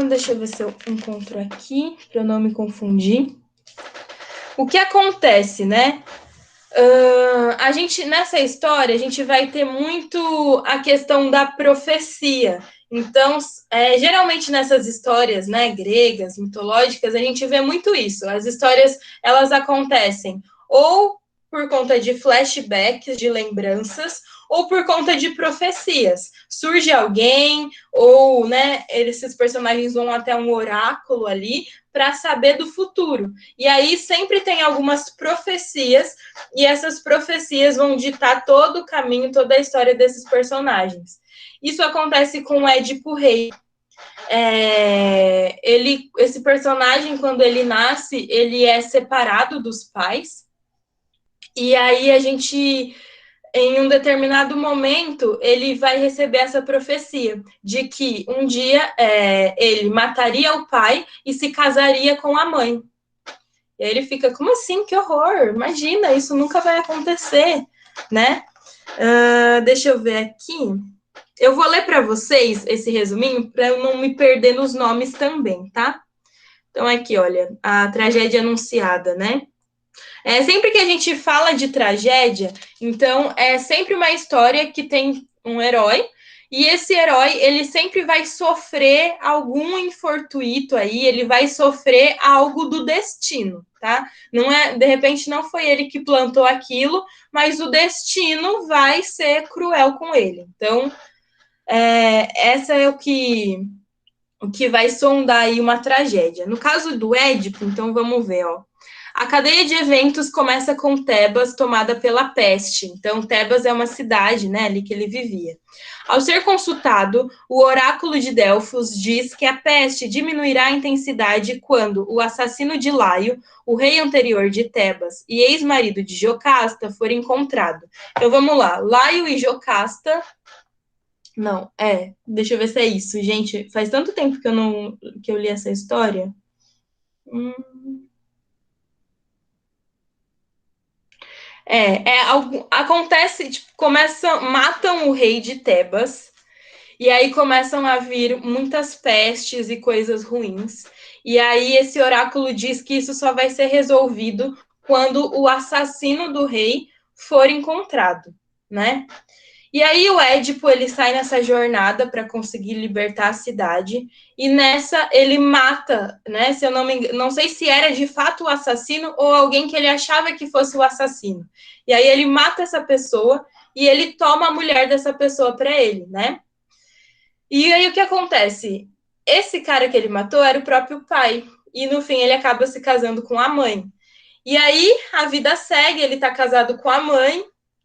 Deixa eu ver se eu encontro aqui, para eu não me confundir. O que acontece, né? A gente, nessa história, a gente vai ter muito a questão da profecia. Então, geralmente nessas histórias, né, gregas, mitológicas, a gente vê muito isso. As histórias, elas acontecem ou por conta de flashbacks, de lembranças, ou por conta de profecias. Surge alguém, ou, né, esses personagens vão até um oráculo ali para saber do futuro. E aí sempre tem algumas profecias, e essas profecias vão ditar todo o caminho, toda a história desses personagens. Isso acontece com o Édipo Rei. Esse personagem, quando ele nasce, ele é separado dos pais, e aí a gente, em um determinado momento, ele vai receber essa profecia de que um dia ele mataria o pai e se casaria com a mãe. E aí ele fica, como assim? Que horror! Imagina, isso nunca vai acontecer, né? Deixa eu ver aqui. Eu vou ler para vocês esse resuminho para eu não me perder nos nomes também, tá? Então, aqui, olha, a tragédia anunciada, né? Sempre que a gente fala de tragédia, então é sempre uma história que tem um herói, e esse herói, ele sempre vai sofrer algum infortuito aí, ele vai sofrer algo do destino, tá? Não é, de repente não foi ele que plantou aquilo, mas o destino vai ser cruel com ele. Então, essa é o que vai sondar aí uma tragédia. No caso do Édipo, então vamos ver, ó. A cadeia de eventos começa com Tebas tomada pela peste. Então, Tebas é uma cidade, né, ali que ele vivia. Ao ser consultado, o oráculo de Delfos diz que a peste diminuirá a intensidade quando o assassino de Laio, o rei anterior de Tebas e ex-marido de Jocasta, for encontrado. Então, vamos lá. Laio e Jocasta... Não, deixa eu ver se é isso. Gente, faz tanto tempo que eu li essa história. Acontece, tipo, matam o rei de Tebas, e aí começam a vir muitas pestes e coisas ruins. E aí esse oráculo diz que isso só vai ser resolvido quando o assassino do rei for encontrado, né? E aí o Édipo, ele sai nessa jornada para conseguir libertar a cidade, e nessa ele mata, né? Se eu não me engano, não sei se era de fato o assassino ou alguém que ele achava que fosse o assassino. E aí ele mata essa pessoa e ele toma a mulher dessa pessoa para ele, né? E aí o que acontece? Esse cara que ele matou era o próprio pai, e no fim ele acaba se casando com a mãe. E aí a vida segue, ele tá casado com a mãe,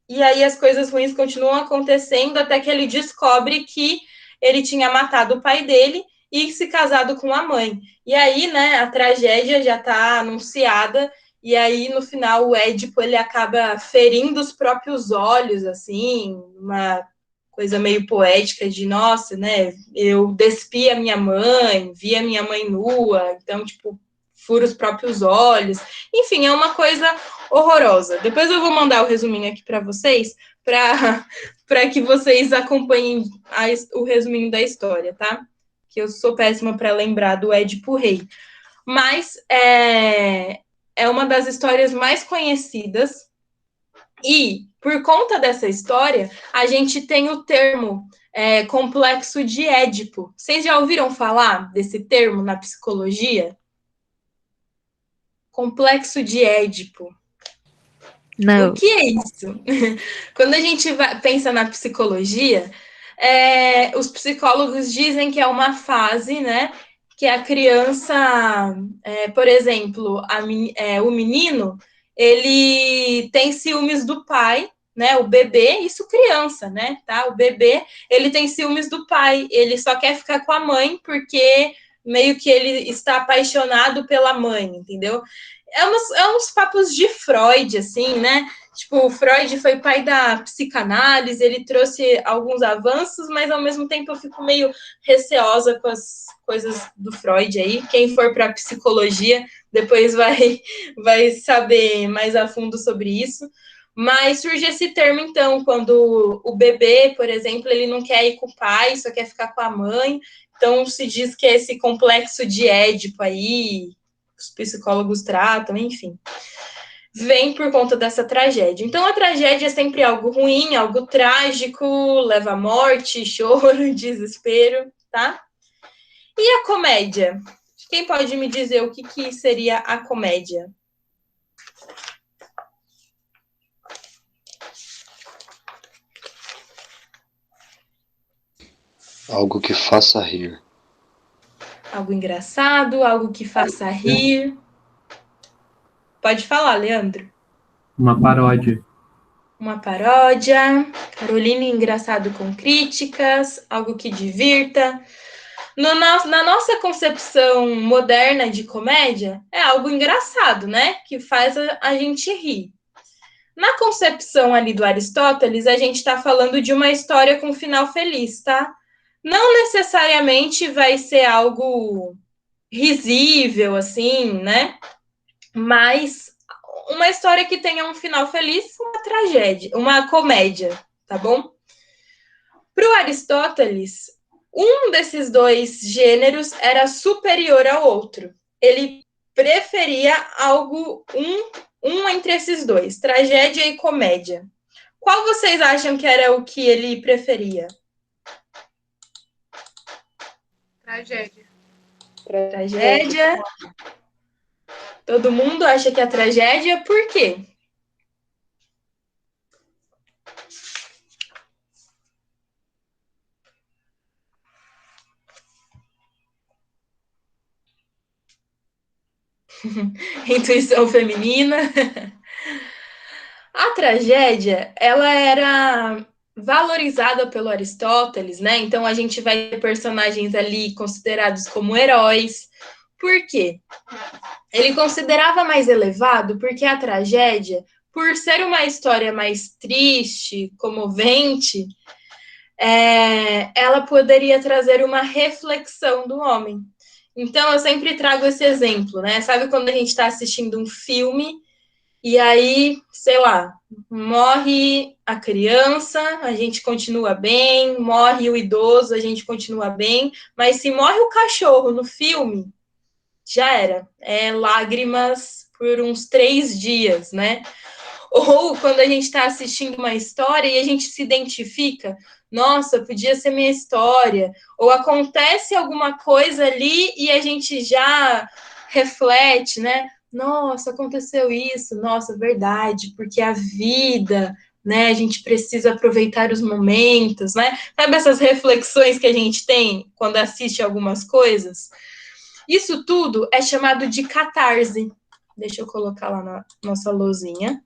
e aí as coisas ruins continuam acontecendo até que ele descobre que ele tinha matado o pai dele e se casado com a mãe. E aí, né, a tragédia já tá anunciada, e aí no final o Édipo ele acaba ferindo os próprios olhos, assim, uma coisa meio poética de, nossa, né, eu despi a minha mãe, vi a minha mãe nua, então, tipo, fura os próprios olhos. Enfim, é uma coisa horrorosa. Depois eu vou mandar o resuminho aqui para vocês, para que vocês acompanhem o resuminho da história, tá? Que eu sou péssima para lembrar do Édipo Rei. Mas é uma das histórias mais conhecidas, e por conta dessa história, a gente tem o termo complexo de Édipo. Vocês já ouviram falar desse termo na psicologia? Complexo de Édipo. Não. O que é isso? Quando a gente pensa na psicologia, os psicólogos dizem que é uma fase, né, que a criança, por exemplo, o menino, ele tem ciúmes do pai, né, o bebê, isso criança, né, tá? O bebê, ele tem ciúmes do pai, ele só quer ficar com a mãe porque meio que ele está apaixonado pela mãe, entendeu? É uns papos de Freud, assim, né? Tipo, o Freud foi pai da psicanálise, ele trouxe alguns avanços, mas ao mesmo tempo eu fico meio receosa com as coisas do Freud aí. Quem for para psicologia depois vai saber mais a fundo sobre isso. Mas surge esse termo, então, quando o bebê, por exemplo, ele não quer ir com o pai, só quer ficar com a mãe. Então, se diz que é esse complexo de Édipo aí, os psicólogos tratam, enfim, vem por conta dessa tragédia. Então, a tragédia é sempre algo ruim, algo trágico, leva à morte, choro, desespero, tá? E a comédia? Quem pode me dizer o que seria a comédia? Algo que faça rir. Algo engraçado, algo que faça rir. Pode falar, Leandro. Uma paródia. Uma paródia. Caroline, engraçado com críticas, algo que divirta. Na nossa concepção moderna de comédia, é algo engraçado, né? Que faz a gente rir. Na concepção ali do Aristóteles, a gente está falando de uma história com final feliz, tá? Não necessariamente vai ser algo risível, assim, né? Mas uma história que tenha um final feliz, uma tragédia, uma comédia, tá bom? Para o Aristóteles, um desses dois gêneros era superior ao outro. Ele preferia algo, um entre esses dois, tragédia e comédia. Qual vocês acham que era o que ele preferia? Tragédia. Tragédia. Todo mundo acha que é tragédia, por quê? Intuição feminina. A tragédia, ela era valorizada pelo Aristóteles, né? Então a gente vai ter personagens ali considerados como heróis. Por quê? Ele considerava mais elevado porque a tragédia, por ser uma história mais triste, comovente, ela poderia trazer uma reflexão do homem. Então, eu sempre trago esse exemplo, né? Sabe quando a gente está assistindo um filme e aí, sei lá, morre a criança, a gente continua bem, morre o idoso, a gente continua bem, mas se morre o cachorro no filme, já era. É lágrimas por uns 3 dias, né? Ou quando a gente está assistindo uma história e a gente se identifica, nossa, podia ser minha história. Ou acontece alguma coisa ali e a gente já reflete, né? Nossa, aconteceu isso, nossa, verdade, porque a vida, né? A gente precisa aproveitar os momentos, né? Sabe essas reflexões que a gente tem quando assiste algumas coisas? Isso tudo é chamado de catarse. Deixa eu colocar lá na nossa lousinha.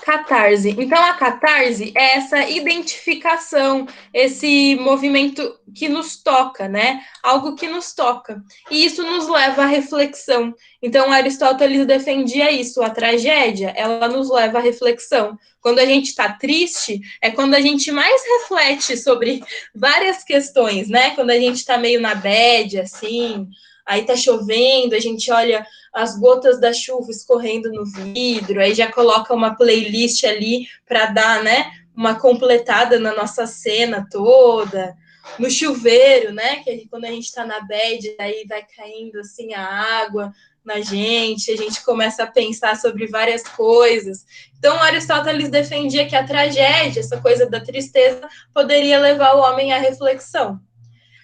Catarse. Então, a catarse é essa identificação, esse movimento que nos toca, né? Algo que nos toca. E isso nos leva à reflexão. Então, Aristóteles defendia isso. A tragédia, ela nos leva à reflexão. Quando a gente está triste, é quando a gente mais reflete sobre várias questões, né? Quando a gente está meio na bad, assim, aí tá chovendo, a gente olha as gotas da chuva escorrendo no vidro, aí já coloca uma playlist ali para dar, né, uma completada na nossa cena toda. No chuveiro, né, que quando a gente está na bed, aí vai caindo assim a água na gente, a gente começa a pensar sobre várias coisas. Então, Aristóteles defendia que a tragédia, essa coisa da tristeza, poderia levar o homem à reflexão.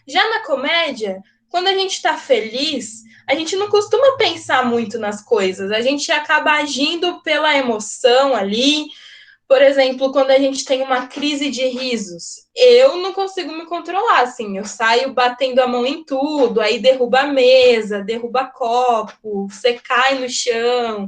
Já na comédia, quando a gente está feliz, a gente não costuma pensar muito nas coisas, a gente acaba agindo pela emoção ali. Por exemplo, quando a gente tem uma crise de risos, eu não consigo me controlar, assim, eu saio batendo a mão em tudo, aí derruba a mesa, derruba copo, você cai no chão.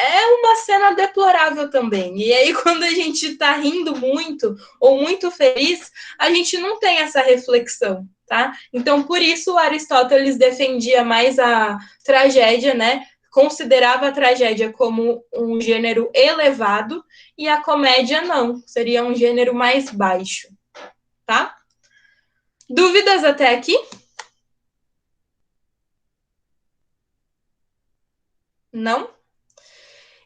É uma cena deplorável também. E aí, quando a gente tá rindo muito ou muito feliz, a gente não tem essa reflexão, tá? Então, por isso, Aristóteles defendia mais a tragédia, né? Considerava a tragédia como um gênero elevado e a comédia não, seria um gênero mais baixo, tá? Dúvidas até aqui? Não?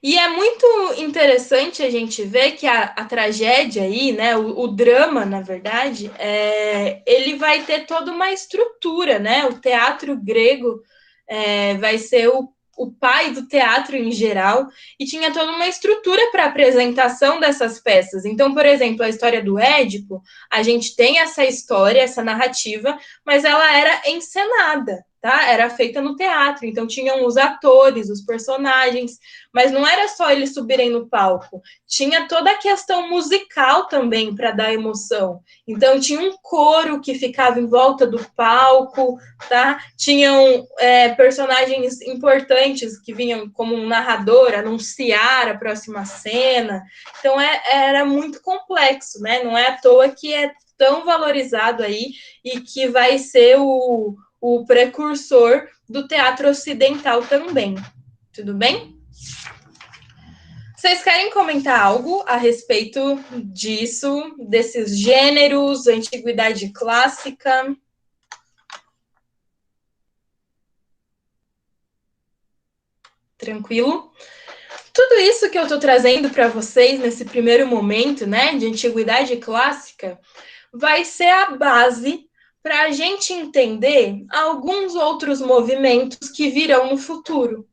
E é muito interessante a gente ver que a tragédia aí, né, o drama, na verdade, ele vai ter toda uma estrutura, né? O teatro grego vai ser o pai do teatro em geral, e tinha toda uma estrutura para a apresentação dessas peças. Então, por exemplo, a história do Édipo, a gente tem essa história, essa narrativa, mas ela era encenada, tá? Era feita no teatro, então tinham os atores, os personagens, mas não era só eles subirem no palco, tinha toda a questão musical também para dar emoção. Então tinha um coro que ficava em volta do palco, tá? Tinham personagens importantes que vinham como um narrador anunciar a próxima cena. Então era muito complexo, né? Não é à toa que é tão valorizado aí e que vai ser o precursor do teatro ocidental também. Tudo bem? Vocês querem comentar algo a respeito disso, desses gêneros, antiguidade clássica? Tranquilo? Tudo isso que eu estou trazendo para vocês nesse primeiro momento, né, de antiguidade clássica, vai ser a base para a gente entender alguns outros movimentos que virão no futuro.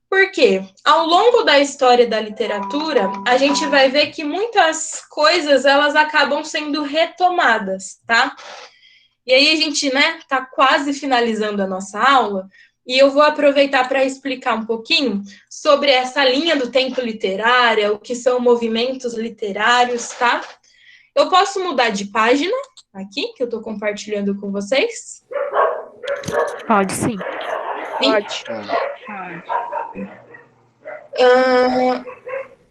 Porque ao longo da história da literatura, a gente vai ver que muitas coisas elas acabam sendo retomadas, tá? E aí a gente, né, tá quase finalizando a nossa aula, e eu vou aproveitar para explicar um pouquinho sobre essa linha do tempo literária, o que são movimentos literários, tá? Eu posso mudar de página aqui, que eu estou compartilhando com vocês? Pode sim. Pode.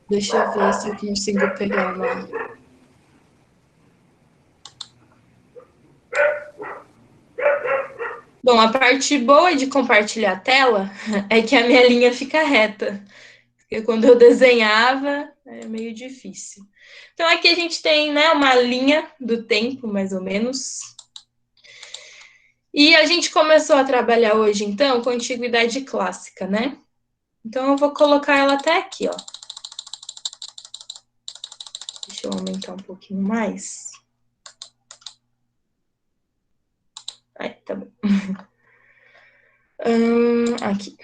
Deixa eu ver se eu consigo pegar uma. Bom, a parte boa de compartilhar a tela é que a minha linha fica reta. Porque quando eu desenhava, é meio difícil. Então, aqui a gente tem, né, uma linha do tempo, mais ou menos. E a gente começou a trabalhar hoje, então, com a antiguidade clássica, né? Então, eu vou colocar ela até aqui, ó. Deixa eu aumentar um pouquinho mais. Aí, tá bom. Aqui.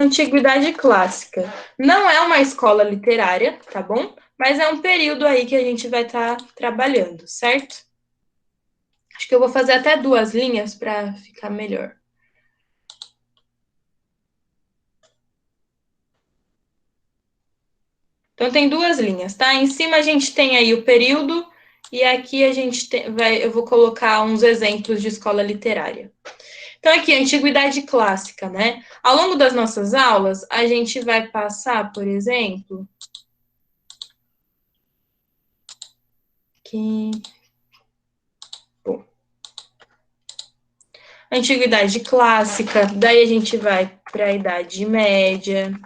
Antiguidade clássica. Não é uma escola literária, tá bom? Mas é um período aí que a gente vai estar trabalhando, certo? Acho que eu vou fazer até 2 linhas para ficar melhor. Então, tem 2 linhas, tá? Em cima a gente tem aí o período e aqui a gente eu vou colocar uns exemplos de escola literária. Então, aqui, Antiguidade Clássica, né? Ao longo das nossas aulas, a gente vai passar, por exemplo... Aqui... Bom. Antiguidade Clássica, daí a gente vai para a Idade Média...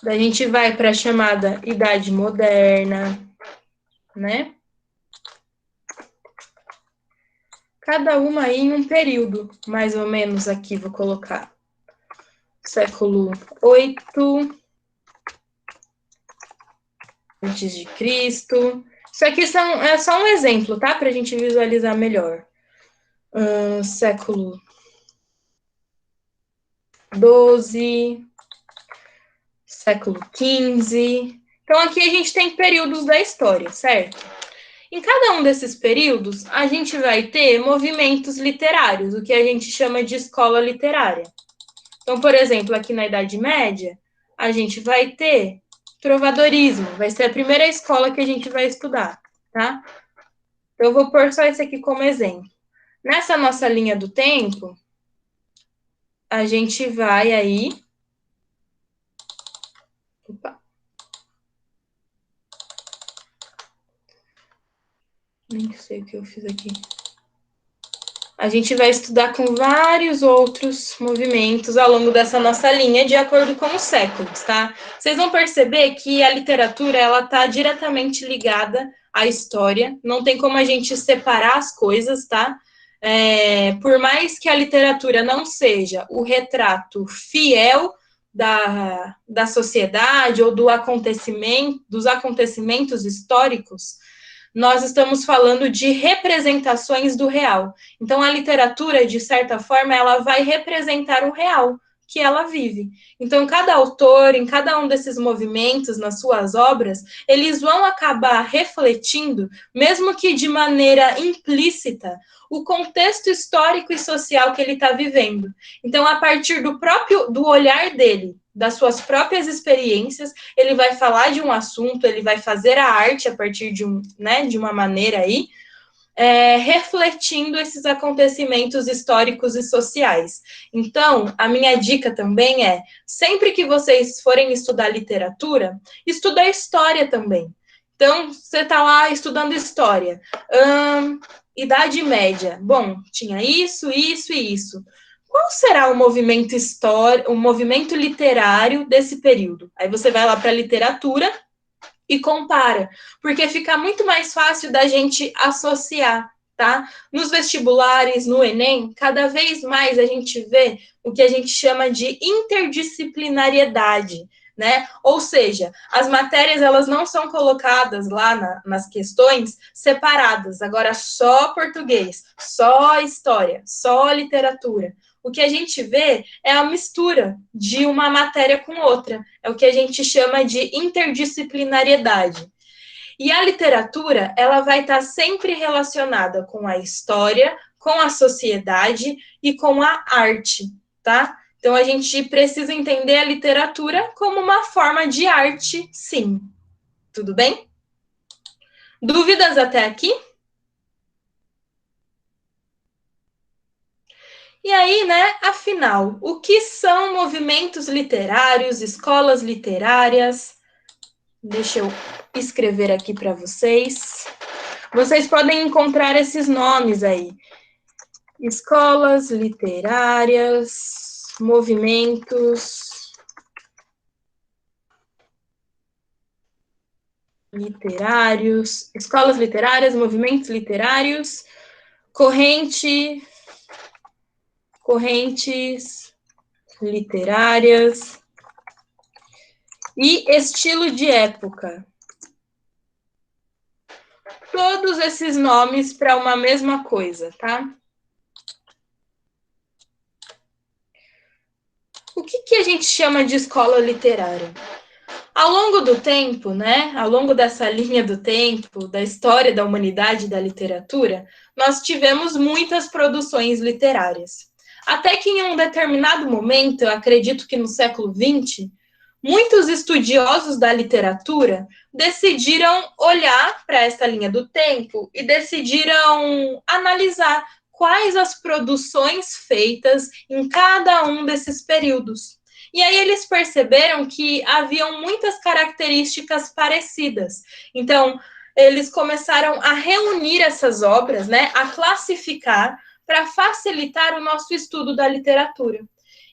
Daí a gente vai para a chamada Idade Moderna, né? Cada uma aí em um período, mais ou menos aqui, vou colocar. Século VIII antes de Cristo. Isso aqui é só um exemplo, tá? Para a gente visualizar melhor. Século XII, século XV. Então, aqui a gente tem períodos da história, certo? Em cada um desses períodos, a gente vai ter movimentos literários, o que a gente chama de escola literária. Então, por exemplo, aqui na Idade Média, a gente vai ter trovadorismo, vai ser a primeira escola que a gente vai estudar, tá? Então, eu vou pôr só esse aqui como exemplo. Nessa nossa linha do tempo, a gente vai aí... Opa. Nem sei o que eu fiz aqui. A gente vai estudar com vários outros movimentos ao longo dessa nossa linha, de acordo com os séculos, tá? Vocês vão perceber que a literatura, ela está diretamente ligada à história, não tem como a gente separar as coisas, tá? Por mais que a literatura não seja o retrato fiel da sociedade ou dos acontecimentos históricos, nós estamos falando de representações do real. Então, a literatura, de certa forma, ela vai representar o real que ela vive. Então, cada autor, em cada um desses movimentos, nas suas obras, eles vão acabar refletindo, mesmo que de maneira implícita, o contexto histórico e social que ele está vivendo. Então, a partir do olhar dele, das suas próprias experiências, ele vai falar de um assunto, ele vai fazer a arte a partir de uma maneira aí, refletindo esses acontecimentos históricos e sociais. Então, a minha dica também é, sempre que vocês forem estudar literatura, estuda a história também. Então, você está lá estudando história. Idade Média. Bom, tinha isso, isso e isso. Qual será o movimento histórico, o movimento literário desse período? Aí você vai lá para a literatura e compara, porque fica muito mais fácil da gente associar, tá? Nos vestibulares, no Enem, cada vez mais a gente vê o que a gente chama de interdisciplinariedade, né? Ou seja, as matérias, elas não são colocadas lá nas questões separadas, agora só português, só história, só literatura. O que a gente vê é a mistura de uma matéria com outra. É o que a gente chama de interdisciplinariedade. E a literatura, ela vai estar sempre relacionada com a história, com a sociedade e com a arte, tá? Então, a gente precisa entender a literatura como uma forma de arte, sim. Tudo bem? Dúvidas até aqui? E aí, né, afinal, o que são movimentos literários, escolas literárias? Deixa eu escrever aqui para vocês. Vocês podem encontrar esses nomes aí. Escolas literárias, movimentos literários, escolas literárias, movimentos literários, correntes literárias e estilo de época. Todos esses nomes para uma mesma coisa, tá? gente chama de escola literária? Ao longo do tempo, né, ao longo dessa linha do tempo, da história da humanidade e da literatura, nós tivemos muitas produções literárias. Até que em um determinado momento, eu acredito que no século XX, muitos estudiosos da literatura decidiram olhar para essa linha do tempo e decidiram analisar quais as produções feitas em cada um desses períodos. E aí eles perceberam que haviam muitas características parecidas. Então, eles começaram a reunir essas obras, né, a classificar para facilitar o nosso estudo da literatura.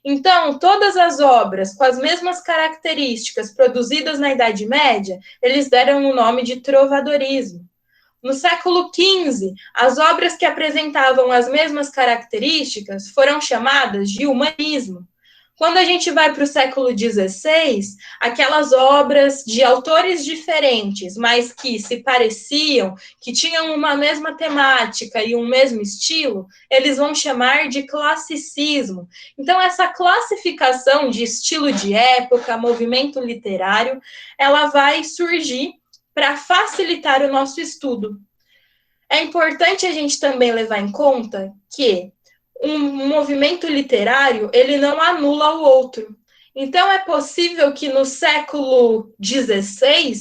Então, todas as obras com as mesmas características produzidas na Idade Média, eles deram o nome de trovadorismo. No século XV, as obras que apresentavam as mesmas características foram chamadas de humanismo. Quando a gente vai para o século XVI, aquelas obras de autores diferentes, mas que se pareciam, que tinham uma mesma temática e um mesmo estilo, eles vão chamar de classicismo. Então, essa classificação de estilo de época, movimento literário, ela vai surgir para facilitar o nosso estudo. É importante a gente também levar em conta que um movimento literário, ele não anula o outro. Então, é possível que no século XVI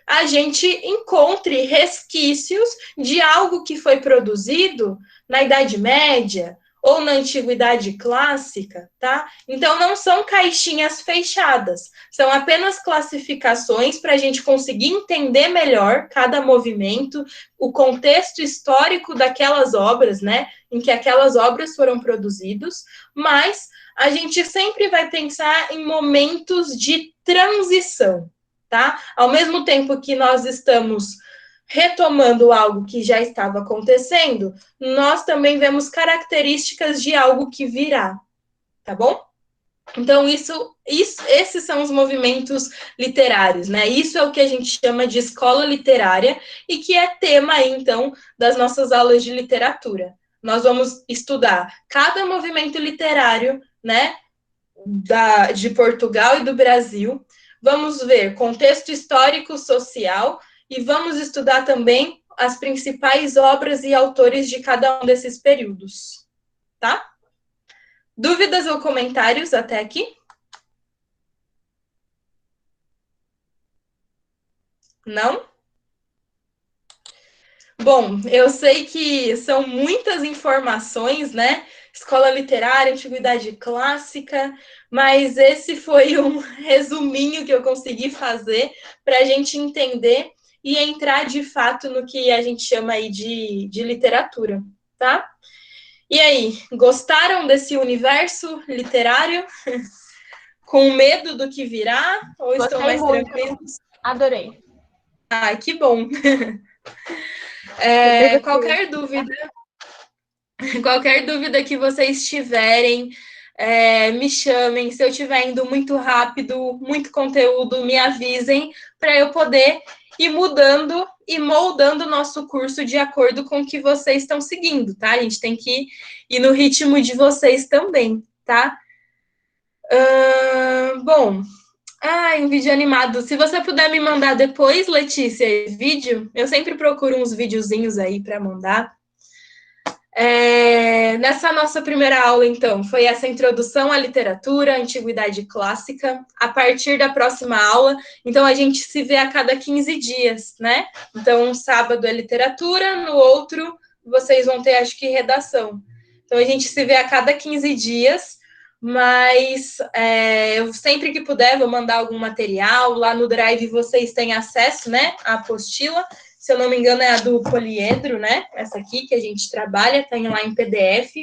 a gente encontre resquícios de algo que foi produzido na Idade Média ou na Antiguidade Clássica, tá? Então, não são caixinhas fechadas, são apenas classificações para a gente conseguir entender melhor cada movimento, o contexto histórico daquelas obras, né, em que aquelas obras foram produzidas, mas a gente sempre vai pensar em momentos de transição, tá? Ao mesmo tempo que nós estamos retomando algo que já estava acontecendo, nós também vemos características de algo que virá, tá bom? Então, esses são os movimentos literários, né? Isso é o que a gente chama de escola literária e que é tema, aí, então, das nossas aulas de literatura. Nós vamos estudar cada movimento literário, né, de Portugal e do Brasil, vamos ver contexto histórico, social, e vamos estudar também as principais obras e autores de cada um desses períodos, tá? Dúvidas ou comentários até aqui? Não? Bom, eu sei que são muitas informações, né? Escola literária, antiguidade clássica, mas esse foi um resuminho que eu consegui fazer para a gente entender e entrar de fato no que a gente chama aí de literatura, tá? E aí, gostaram desse universo literário? Com medo do que virá? Ou estão mais muito. tranquilos? Adorei. Ai, que bom. Qualquer dúvida que vocês tiverem, me chamem. Se eu estiver indo muito rápido, muito conteúdo, me avisem para eu poder ir mudando e moldando o nosso curso de acordo com o que vocês estão seguindo, tá? A gente tem que ir no ritmo de vocês também, tá? Bom, um vídeo animado. Se você puder me mandar depois, Letícia, vídeo, eu sempre procuro uns videozinhos aí para mandar. Nessa nossa primeira aula, então, foi essa introdução à literatura, à antiguidade clássica. A partir da próxima aula, então, a gente se vê a cada 15 dias, né? Então, um sábado é literatura, no outro, vocês vão ter, acho que, redação. Então, a gente se vê a cada 15 dias, mas eu sempre que puder vou mandar algum material. Lá no Drive vocês têm acesso, né, à apostila. Se eu não me engano, é a do poliedro, né? Essa aqui que a gente trabalha, tem lá em PDF.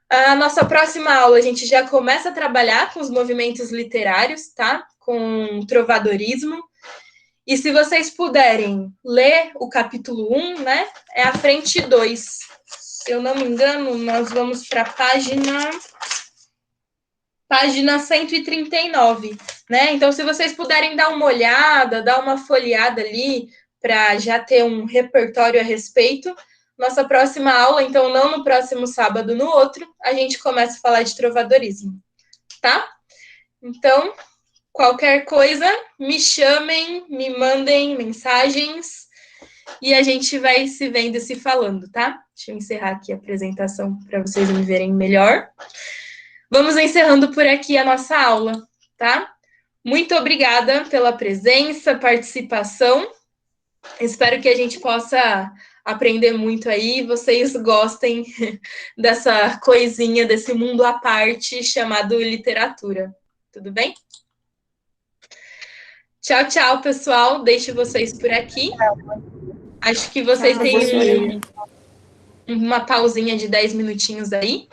A nossa próxima aula, a gente já começa a trabalhar com os movimentos literários, tá? Com trovadorismo. E se vocês puderem ler o capítulo 1, né? É a frente 2. Se eu não me engano, nós vamos para a página 139, né? Então, se vocês puderem dar uma olhada, dar uma folheada ali, para já ter um repertório a respeito. Nossa próxima aula, então, não no próximo sábado, no outro, a gente começa a falar de trovadorismo, tá? Então, qualquer coisa, me chamem, me mandem mensagens e a gente vai se vendo e se falando, tá? Deixa eu encerrar aqui a apresentação para vocês me verem melhor. Vamos encerrando por aqui a nossa aula, tá? Muito obrigada pela presença, participação. Espero que a gente possa aprender muito aí, vocês gostem dessa coisinha, desse mundo à parte chamado literatura. Tudo bem? Tchau, tchau, pessoal. Deixo vocês por aqui. Acho que vocês Tchau, têm professora. uma pausinha de 10 minutinhos aí.